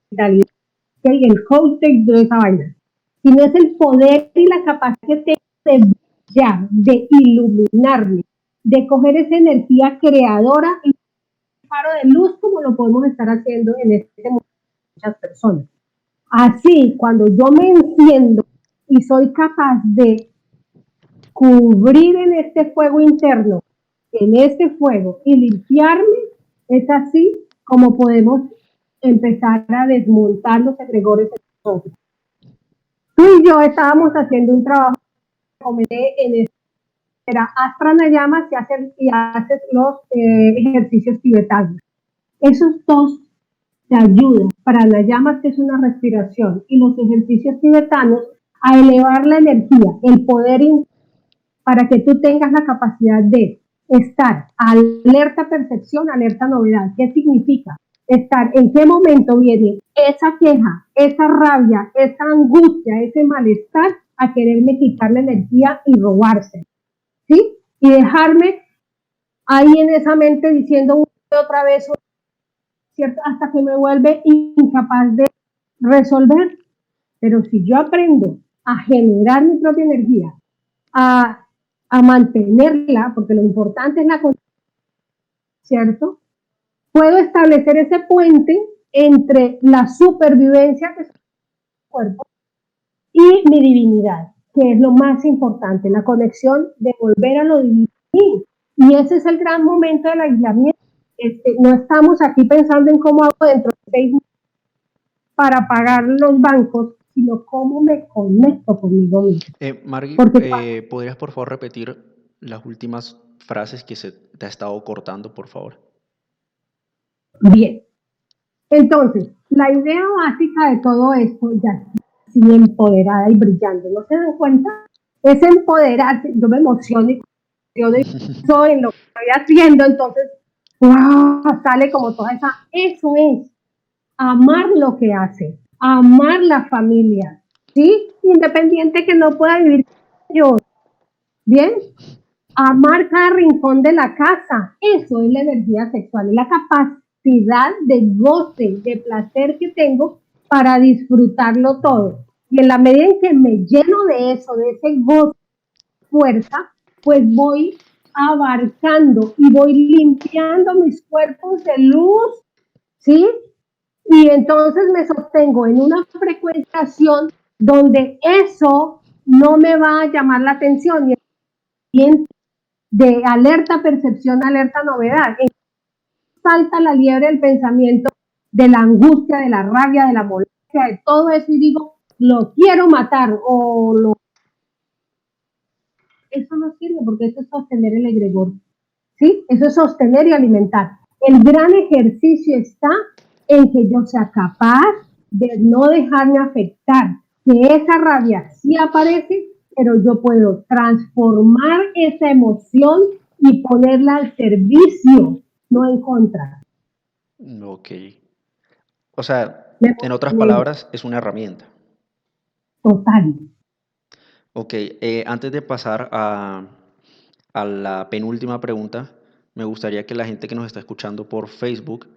mentalidad, y el cóctel de esa vaina, sino es el poder y la capacidad que tengo de brillar, de iluminarme, de coger esa energía creadora y un faro de luz como lo podemos estar haciendo en este momento muchas personas. Así, cuando yo me enciendo y soy capaz de cubrir en este fuego interno, en este fuego y limpiarme, es así como podemos empezar a desmontar los egregores de nosotros. Tú y yo estábamos haciendo un trabajo que comenté en este, era haz pranayama y haces los ejercicios tibetanos. Esos dos te ayudan. Pranayama, que es una respiración, y los ejercicios tibetanos a elevar la energía, el poder para que tú tengas la capacidad de estar alerta percepción, alerta novedad. ¿Qué significa? Estar en qué momento viene esa queja, esa rabia, esa angustia, ese malestar a quererme quitar la energía y robarse, ¿sí? Y dejarme ahí en esa mente diciendo una y otra vez, ¿cierto? Hasta que me vuelve incapaz de resolver. Pero si yo aprendo a generar mi propia energía, a mantenerla, porque lo importante es la conciencia, ¿cierto? Puedo establecer ese puente entre la supervivencia que cuerpo, y mi divinidad, que es lo más importante, la conexión de volver a lo divino. Y ese es el gran momento del aislamiento. No estamos aquí pensando en cómo hago dentro de 6 meses para pagar los bancos, sino cómo me conecto conmigo mismo. Margui, Porque, ¿podrías por favor repetir las últimas frases que se te ha estado cortando, por favor? bien, entonces, la idea básica de todo esto, ya así empoderada y brillando, ¿no se dan cuenta? Es empoderarse, yo me emociono y pienso en lo que estoy haciendo, entonces, ¡wow! Sale como toda eso es, amar lo que hace, amar la familia, ¿sí? Independiente que no pueda vivir con ellos, ¿bien? Amar cada rincón de la casa, eso es la energía sexual, es la capacidad de goce, de placer que tengo para disfrutarlo todo. Y en la medida en que me lleno de eso, de ese goce, fuerza, pues voy abarcando y voy limpiando mis cuerpos de luz, ¿sí? Y entonces me sostengo en una frecuenciación donde eso no me va a llamar la atención y de alerta percepción, alerta novedad. Salta la liebre del pensamiento, de la angustia, de la rabia, de la molestia, de todo eso y digo, lo quiero matar o lo... Eso no sirve porque eso es sostener el egregor, ¿sí? Eso es sostener y alimentar. El gran ejercicio está en que yo sea capaz de no dejarme afectar, que esa rabia sí aparece, pero yo puedo transformar esa emoción y ponerla al servicio, no en contra. Ok. O sea, Me en otras emocioné, palabras, es una herramienta. total. Ok, antes de pasar a la penúltima pregunta, me gustaría que la gente que nos está escuchando por Facebook,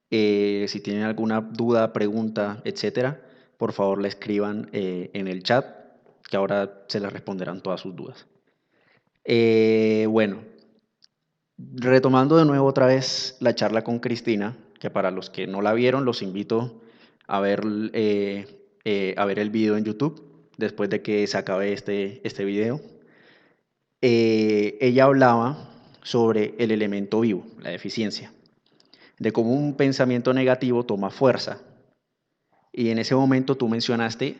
si tienen alguna duda, pregunta, etcétera, por favor la escriban en el chat, que ahora se les responderán todas sus dudas. Bueno, retomando de nuevo otra vez la charla con Cristina, que para los que no la vieron, los invito a ver el video en YouTube después de que se acabe este video. Ella hablaba sobre el elemento vivo, la deficiencia, de cómo un pensamiento negativo toma fuerza. Y en ese momento tú mencionaste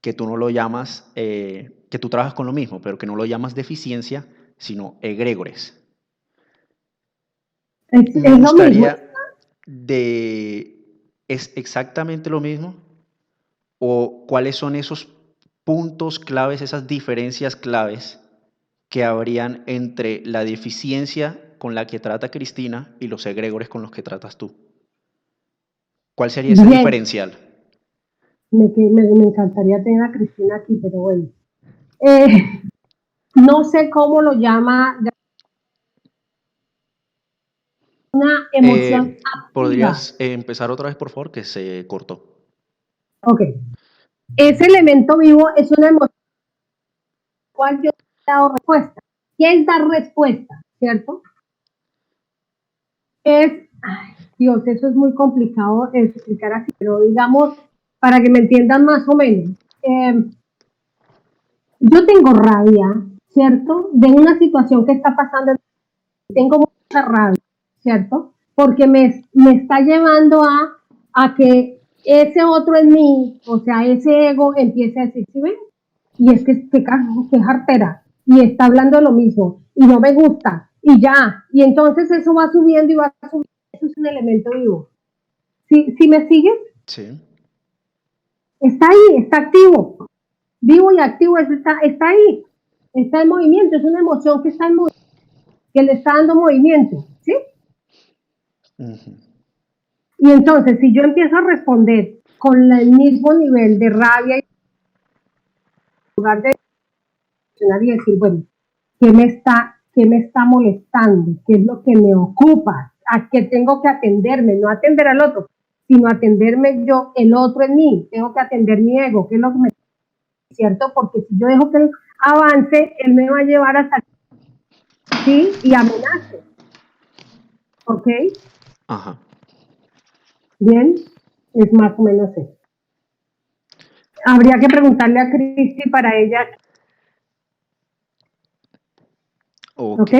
que tú no lo llamas, que tú trabajas con lo mismo, pero que no lo llamas deficiencia, sino egregores. Me Es lo mismo. gustaría ¿es exactamente lo mismo? ¿O cuáles son esos puntos claves, esas diferencias claves que habrían entre la deficiencia con la que trata Cristina y los egregores con los que tratas tú? ¿Cuál sería ese Bien, diferencial? me encantaría tener a Cristina aquí, pero bueno. Eh, no sé cómo lo llama, una emoción activa. ¿Podrías empezar otra vez, por favor, que se cortó? Ok. Ese elemento vivo es una emoción a la cual yo he dado respuesta. ¿Qué es dar respuesta? ¿Cierto? Ay, Dios, eso es muy complicado explicar así, pero digamos, para que me entiendan más o menos. Yo tengo rabia, ¿cierto? De una situación que está pasando, tengo mucha rabia, ¿cierto? Porque me está llevando a que ese otro en mí, o sea, ese ego empiece a decir, ¿sí ven? Y es que jartera, y está hablando de lo mismo, y no me gusta, y ya, y entonces eso va subiendo y va subiendo, eso es un elemento vivo. ¿Sí me sigues? Sí. Está ahí, está activo, vivo y activo, está ahí, está en movimiento, es una emoción que está en movimiento, que le está dando movimiento, ¿sí? Uh-huh. Y entonces, si yo empiezo a responder con el mismo nivel de rabia, en lugar de reaccionar y decir, bueno, qué me está molestando? ¿Qué es lo que me ocupa? ¿A qué tengo que atenderme? No atender al otro, sino atenderme yo, el otro en mí. Tengo que atender mi ego, ¿qué es lo que me... ¿Cierto? Porque si yo dejo que él avance, él me va a llevar hasta aquí y amenace. ¿Ok? Ajá. Bien, es más o menos eso. Habría que preguntarle a Cristi para ella. Ok. ¿Ok?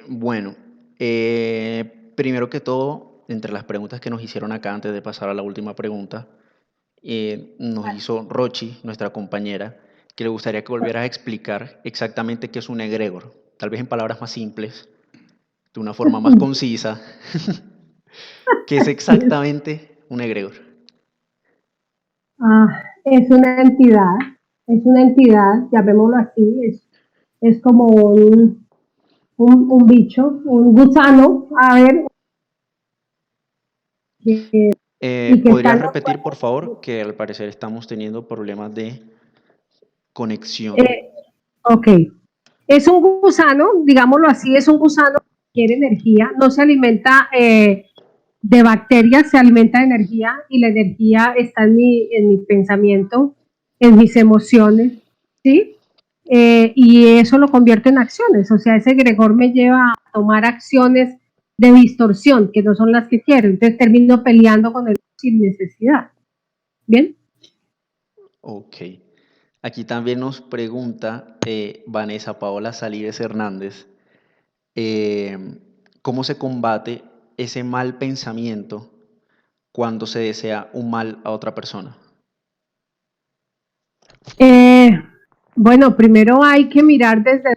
Bueno, primero que todo, entre las preguntas que nos hicieron acá antes de pasar a la última pregunta, nos hizo Rochi, nuestra compañera, que le gustaría que volvieras a explicar exactamente qué es un egregor, tal vez en palabras más simples, de una forma más concisa. ¿Qué es exactamente un egregor? Es una entidad, llamémoslo así, es como un bicho, un gusano, a ver, y que está ¿Podrías en los repetir, por favor, cuerpos. que al parecer estamos teniendo problemas de conexión? Ok, es un gusano, digámoslo así, es un gusano que quiere energía, no se alimenta de bacterias, se alimenta de energía y la energía está en mi pensamiento, en mis emociones, ¿sí? Y eso lo convierte en acciones, o sea, ese egregor me lleva a tomar acciones de distorsión, que no son las que quiero, entonces termino peleando con él sin necesidad. ¿Bien? Ok. Aquí también nos pregunta Vanessa Paola Salives Hernández, eh, ¿cómo se combate ese mal pensamiento cuando se desea un mal a otra persona? Eh, bueno, primero hay que mirar desde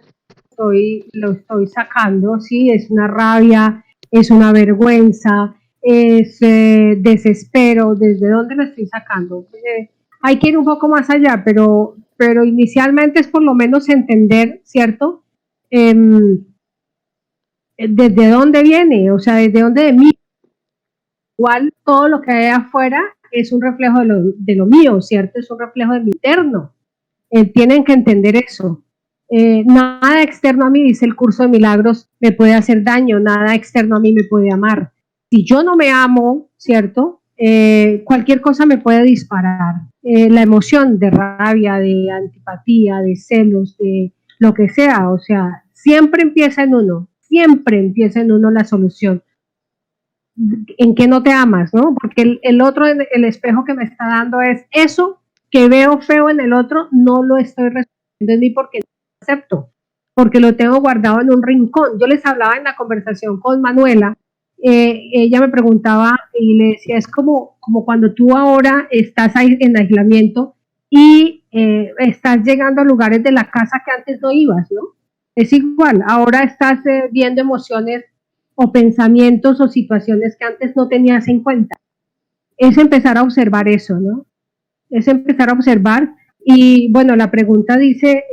lo estoy sacando, ¿sí? Es una rabia, es una vergüenza, es desespero, ¿desde dónde lo estoy sacando? Hay que ir un poco más allá, pero inicialmente es por lo menos entender, ¿cierto? ¿Desde dónde viene? O sea, ¿desde dónde de mí? Igual todo lo que hay afuera es un reflejo de lo mío, ¿cierto? Es un reflejo de mi interno. Tienen que entender eso. Nada externo a mí, dice el curso de milagros, me puede hacer daño, nada externo a mí me puede amar. Si yo no me amo, ¿cierto? Cualquier cosa me puede disparar. La emoción de rabia, de antipatía, de celos, de lo que sea, o sea, siempre empieza en uno la solución. ¿En qué no te amas, no? Porque el otro, el espejo que me está dando es eso que veo feo en el otro, no lo estoy resolviendo en mí porque no lo acepto, porque lo tengo guardado en un rincón. Yo les hablaba en la conversación con Manuela, ella me preguntaba y le decía, es como cuando tú ahora estás ahí en aislamiento y estás llegando a lugares de la casa que antes no ibas, ¿no? Es igual, ahora estás viendo emociones o pensamientos o situaciones que antes no tenías en cuenta. Es empezar a observar eso, ¿no? Es empezar a observar y bueno, la pregunta dice,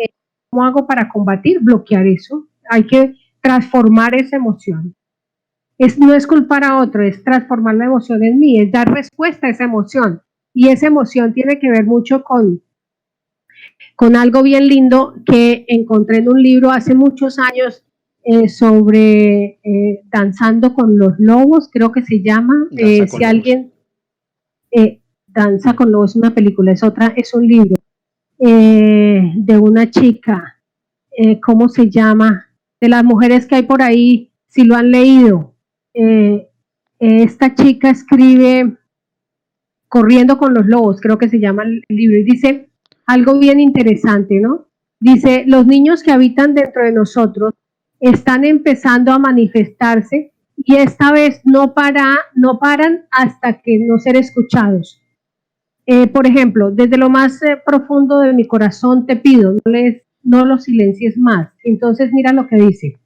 ¿cómo hago para combatir, bloquear eso? Hay que transformar esa emoción. No es culpar a otro, es transformar la emoción en mí, es dar respuesta a esa emoción. Y esa emoción tiene que ver mucho con algo bien lindo que encontré en un libro hace muchos años sobre Danzando con los Lobos, creo que se llama. Danza con Si lobos. alguien Danza con Lobos, es una película, es un libro de una chica, ¿cómo se llama? De las mujeres que hay por ahí, si lo han leído. Esta chica escribe Corriendo con los Lobos, creo que se llama el libro, y dice algo bien interesante, ¿no? Dice, los niños que habitan dentro de nosotros están empezando a manifestarse y esta vez no paran hasta que no ser escuchados. Por ejemplo, desde lo más profundo de mi corazón te pido, no los silencies más. Entonces mira lo que dice.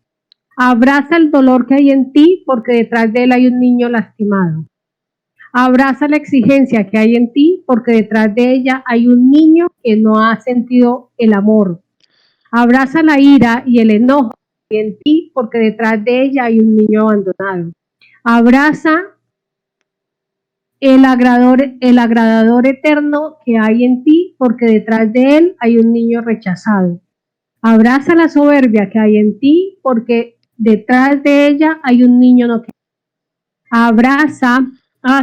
Abraza el dolor que hay en ti porque detrás de él hay un niño lastimado. Abraza la exigencia que hay en ti porque detrás de ella hay un niño que no ha sentido el amor. Abraza la ira y el enojo que hay en ti porque detrás de ella hay un niño abandonado. Abraza el agradador eterno que hay en ti porque detrás de él hay un niño rechazado. Abraza la soberbia que hay en ti porque detrás de ella hay un niño no querido. Abraza,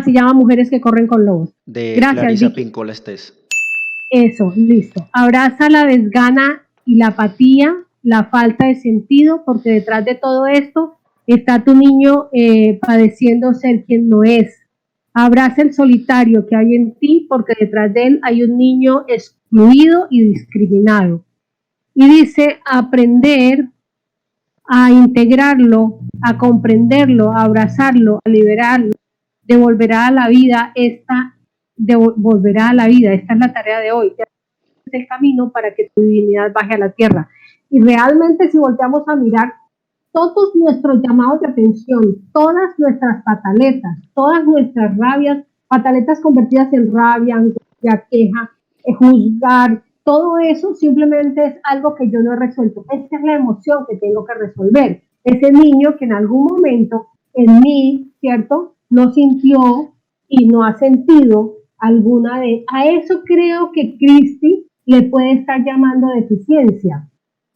se llama Mujeres que corren con lobos. De Gracias, Clarisa Vicky. Pincola Estés. Eso, listo. Abraza la desgana y la apatía, la falta de sentido, porque detrás de todo esto está tu niño padeciendo ser quien no es. Abraza el solitario que hay en ti, porque detrás de él hay un niño excluido y discriminado. Y dice, aprender a integrarlo, a comprenderlo, a abrazarlo, a liberarlo, devolverá a la vida devolverá a la vida. Esta es la tarea de hoy. Es el camino para que tu divinidad baje a la tierra. Y realmente, si volteamos a mirar todos nuestros llamados de atención, todas nuestras pataletas, todas nuestras rabias, pataletas convertidas en rabia, angustia, queja, juzgar, todo eso simplemente es algo que yo no he resuelto. Esa es la emoción que tengo que resolver. Ese niño que en algún momento en mí, ¿cierto?, no sintió y no ha sentido alguna de... A eso creo que Cristi le puede estar llamando deficiencia,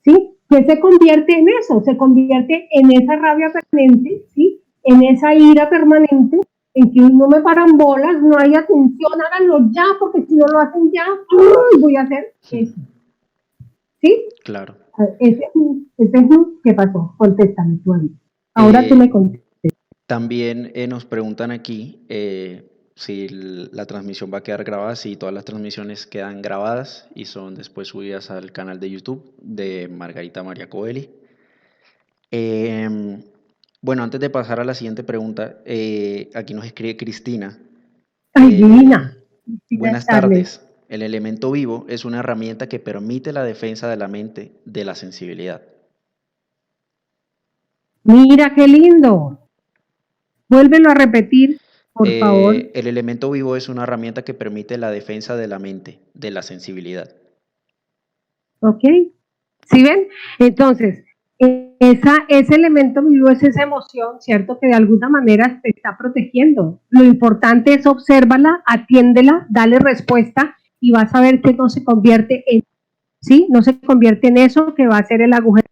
¿sí? Que se convierte en eso, se convierte en esa rabia permanente, ¿sí? En esa ira permanente, en que no me paran bolas, no hay atención, háganlo ya, porque si no lo hacen ya, voy a hacer eso. ¿Sí? Claro. Ese es ¿qué pasó? Contéstame tú ahí. Ahora tú me contestas. También nos preguntan aquí si la transmisión va a quedar grabada, si todas las transmisiones quedan grabadas y son después subidas al canal de YouTube de Margarita María Coeli. Bueno, antes de pasar a la siguiente pregunta, aquí nos escribe Cristina. Ay, divina. Buenas tardes. El elemento vivo es una herramienta que permite la defensa de la mente de la sensibilidad. Mira qué lindo. Vuélvelo a repetir, por favor. El elemento vivo es una herramienta que permite la defensa de la mente de la sensibilidad. ¿Ok? ¿Sí ven? Entonces, ese elemento vivo es esa emoción, ¿cierto? Que de alguna manera te está protegiendo. Lo importante es obsérvala, atiéndela, dale respuesta y vas a ver que no se convierte en, ¿sí? No se convierte en eso que va a ser el agujero,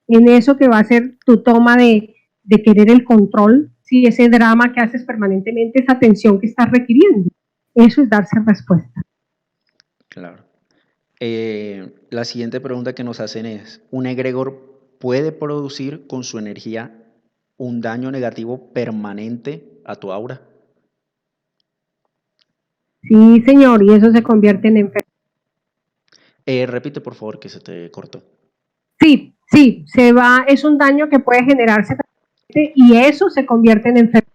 en eso que va a ser tu toma de querer el control, ¿sí? Ese drama que haces permanentemente, esa atención que estás requiriendo. Eso es darse respuesta. Claro. La siguiente pregunta que nos hacen es, ¿un egregor puede producir con su energía un daño negativo permanente a tu aura? Sí, señor, y eso se convierte en enfermedad. Repite, por favor, que se te cortó. Sí, se va, es un daño que puede generarse y eso se convierte en enfermedad.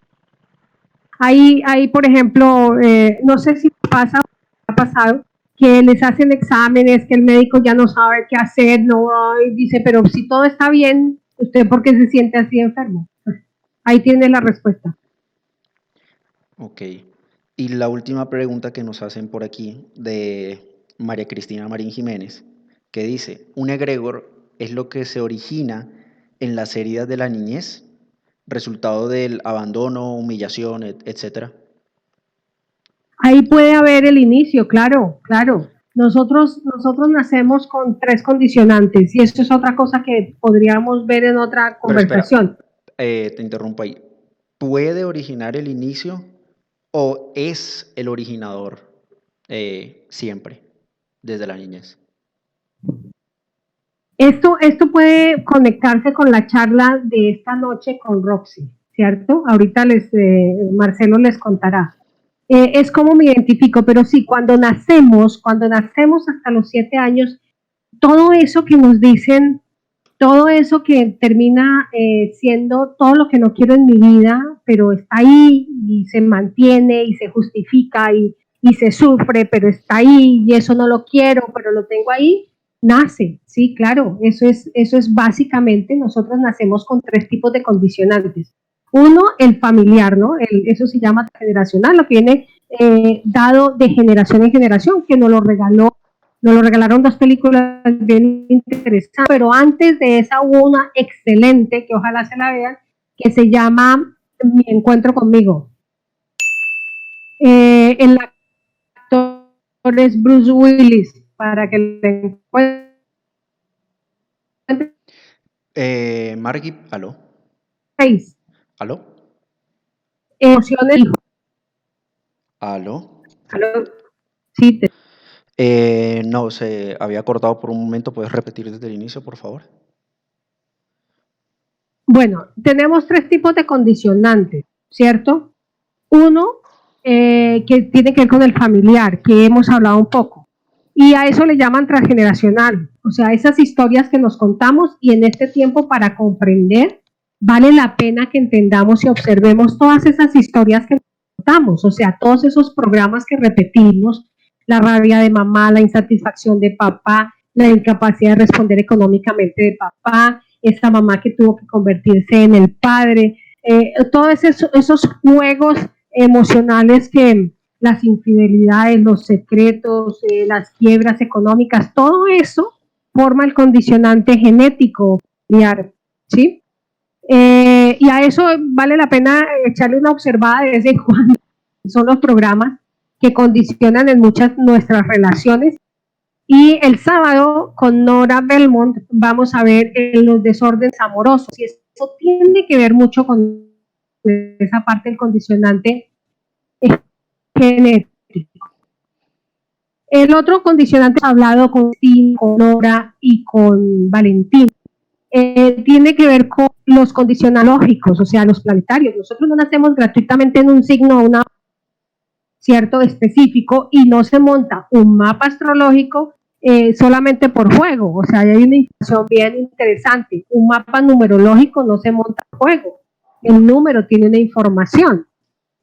Hay por ejemplo, no sé si ha pasado, que les hacen exámenes, que el médico ya no sabe qué hacer, no, y dice, pero si todo está bien, ¿usted por qué se siente así enfermo? Ahí tiene la respuesta. Ok. Y la última pregunta que nos hacen por aquí de María Cristina Marín Jiménez, que dice, ¿un egregor es lo que se origina en las heridas de la niñez, resultado del abandono, humillación, etcétera? Ahí puede haber el inicio, claro, claro. Nosotros nacemos con 3 condicionantes y esto es otra cosa que podríamos ver en otra conversación. Pero espera, te interrumpo ahí. ¿Puede originar el inicio o es el originador siempre, desde la niñez? Esto puede conectarse con la charla de esta noche con Roxy, ¿cierto? Ahorita Marcelo les contará. Es como me identifico, pero sí, cuando nacemos hasta los 7 años, todo eso que nos dicen, todo eso que termina siendo todo lo que no quiero en mi vida, pero está ahí y se mantiene y se justifica y se sufre, pero está ahí y eso no lo quiero, pero lo tengo ahí, nace, sí, claro, eso es básicamente, nosotros nacemos con 3 tipos de condicionantes. Uno, el familiar, ¿no? Eso se llama generacional, lo que viene dado de generación en generación, que nos lo regalaron 2 películas bien interesantes, pero antes de esa hubo una excelente, que ojalá se la vean, que se llama Mi encuentro conmigo. El actor es Bruce Willis, para que le encuentren. Margit, ¿aló? ¿Aló? Emociones. ¿Aló? ¿Aló? Sí, No, se había cortado por un momento. ¿Puedes repetir desde el inicio, por favor? Bueno, tenemos 3 tipos de condicionantes, ¿cierto? Uno que tiene que ver con el familiar, que hemos hablado un poco. Y a eso le llaman transgeneracional, o sea, esas historias que nos contamos y en este tiempo para comprender, vale la pena que entendamos y observemos todas esas historias que nos contamos, o sea, todos esos programas que repetimos, la rabia de mamá, la insatisfacción de papá, la incapacidad de responder económicamente de papá, esa mamá que tuvo que convertirse en el padre, todos esos juegos emocionales que las infidelidades, los secretos, las quiebras económicas, todo eso forma el condicionante genético familiar, ¿sí? Y a eso vale la pena echarle una observada de vez en cuando. Son los programas que condicionan en muchas nuestras relaciones. Y el sábado con Nora Belmont vamos a ver los desórdenes amorosos. Y eso tiene que ver mucho con esa parte del condicionante genético. El otro condicionante hablado con Nora y con Valentín tiene que ver con los condicionalógicos, o sea, los planetarios. Nosotros no nacemos gratuitamente en un signo, una cierto específico, y no se monta un mapa astrológico solamente por juego. O sea, hay una información bien interesante. Un mapa numerológico no se monta por juego. El número tiene una información,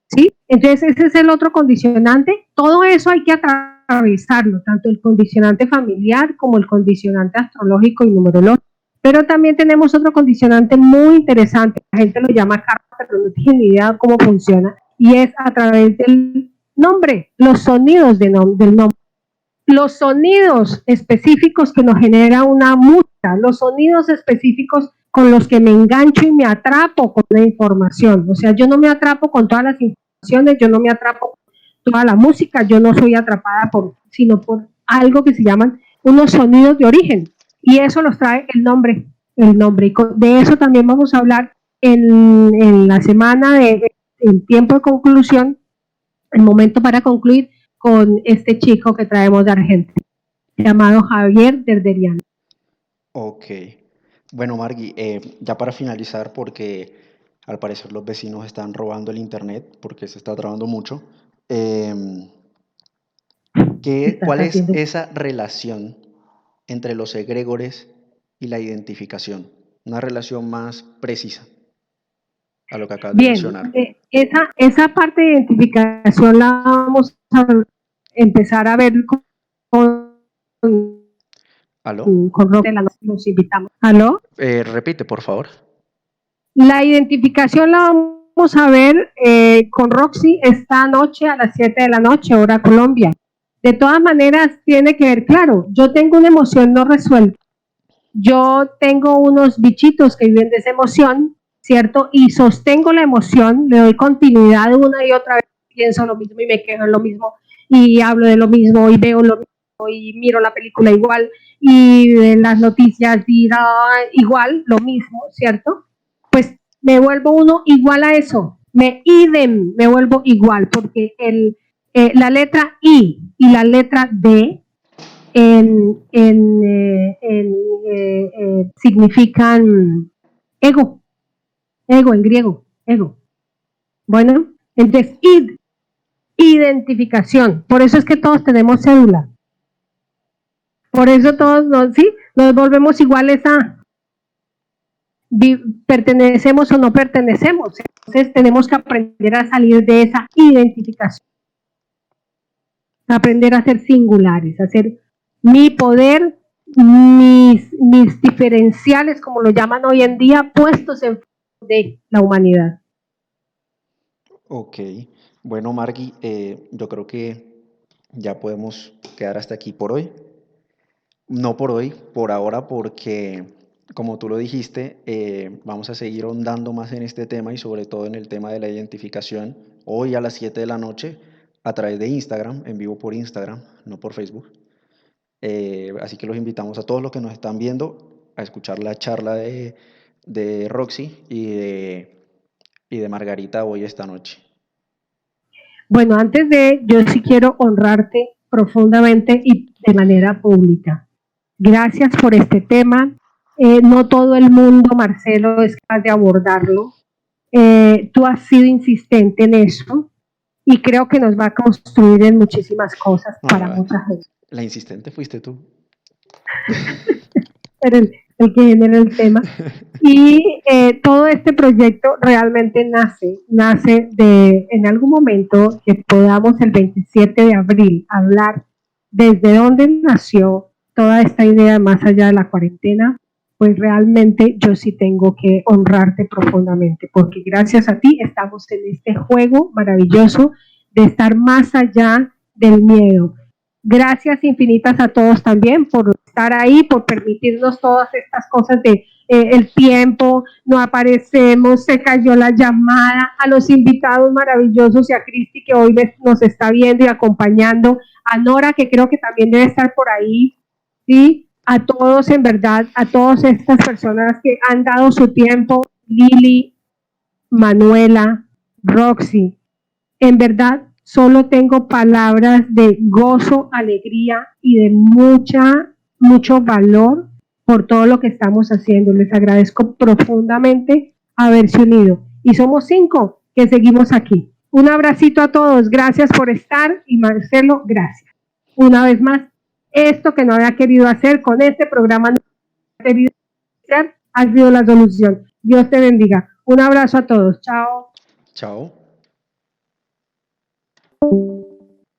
¿sí? Entonces, ese es el otro condicionante. Todo eso hay que atravesarlo, tanto el condicionante familiar como el condicionante astrológico y numerológico. Pero también tenemos otro condicionante muy interesante, la gente lo llama karma, pero no tiene ni idea cómo funciona, y es a través del nombre, los sonidos del nombre, los sonidos específicos que nos genera una música, los sonidos específicos con los que me engancho y me atrapo con la información. O sea, yo no me atrapo con todas las informaciones, yo no me atrapo con toda la música, yo no soy atrapada sino por algo que se llaman unos sonidos de origen. Y eso los trae el nombre. Y de eso también vamos a hablar en la semana el tiempo de conclusión, el momento para concluir con este chico que traemos de Argentina, llamado Javier Derderian. Ok. Bueno, Margui, ya para finalizar, porque al parecer los vecinos están robando el internet porque se está trabando mucho. ¿Cuál es esa relación entre los egregores y la identificación? Una relación más precisa a lo que acabas de mencionar. Esa parte de identificación la vamos a empezar a ver ¿Aló? con Roxy, los invitamos. ¿Aló? Repite, por favor. La identificación la vamos a ver con Roxy esta noche a las 7 de la noche, hora Colombia. De todas maneras, tiene que ver, claro, yo tengo una emoción no resuelta. Yo tengo unos bichitos que viven de esa emoción, ¿cierto? Y sostengo la emoción, le doy continuidad una y otra vez, pienso lo mismo y me quedo en lo mismo, y hablo de lo mismo, y veo lo mismo, y miro la película igual, y de las noticias igual, lo mismo, ¿cierto? Pues me vuelvo uno igual a eso, me vuelvo igual, porque la letra I y la letra D significan ego en griego, ego. Bueno, entonces identificación, por eso es que todos tenemos cédula, por eso todos nos volvemos iguales a pertenecemos o no pertenecemos. Entonces tenemos que aprender a salir de esa identificación, aprender a ser singulares, a ser mi poder, mis diferenciales, como lo llaman hoy en día, puestos en de la humanidad. Ok, bueno, Margui, yo creo que ya podemos quedar hasta aquí por hoy. No por hoy, por ahora, porque como tú lo dijiste, vamos a seguir ahondando más en este tema y sobre todo en el tema de la identificación hoy a las 7 de la noche a través de Instagram, en vivo por Instagram, no por Facebook. Así que los invitamos a todos los que nos están viendo a escuchar la charla de Roxy y de Margarita hoy esta noche. Bueno, yo sí quiero honrarte profundamente y de manera pública. Gracias por este tema. No todo el mundo, Marcelo, es capaz de abordarlo. Tú has sido insistente en eso. y creo que nos va a construir en muchísimas cosas para mucha gente. La insistente fuiste tú. Pero el que genera el tema. Y todo este proyecto realmente nace de, en algún momento que podamos el 27 de abril hablar desde dónde nació toda esta idea más allá de la cuarentena, pues realmente yo sí tengo que honrarte profundamente, porque gracias a ti estamos en este juego maravilloso de estar más allá del miedo. Gracias infinitas a todos también por estar ahí, por permitirnos todas estas cosas de el tiempo, no aparecemos, se cayó la llamada, a los invitados maravillosos y a Cristi que hoy nos está viendo y acompañando, a Nora que creo que también debe estar por ahí, ¿sí? A todos en verdad, a todas estas personas que han dado su tiempo, Lili, Manuela, Roxy, en verdad solo tengo palabras de gozo, alegría y de mucho valor por todo lo que estamos haciendo. Les agradezco profundamente haberse unido. Y somos 5 que seguimos aquí. Un abracito a todos. Gracias por estar. Y Marcelo, gracias. Una vez más, esto que no había querido hacer con este programa, no había querido hacer, ha sido la solución. Dios te bendiga. Un abrazo a todos. Chao. Chao.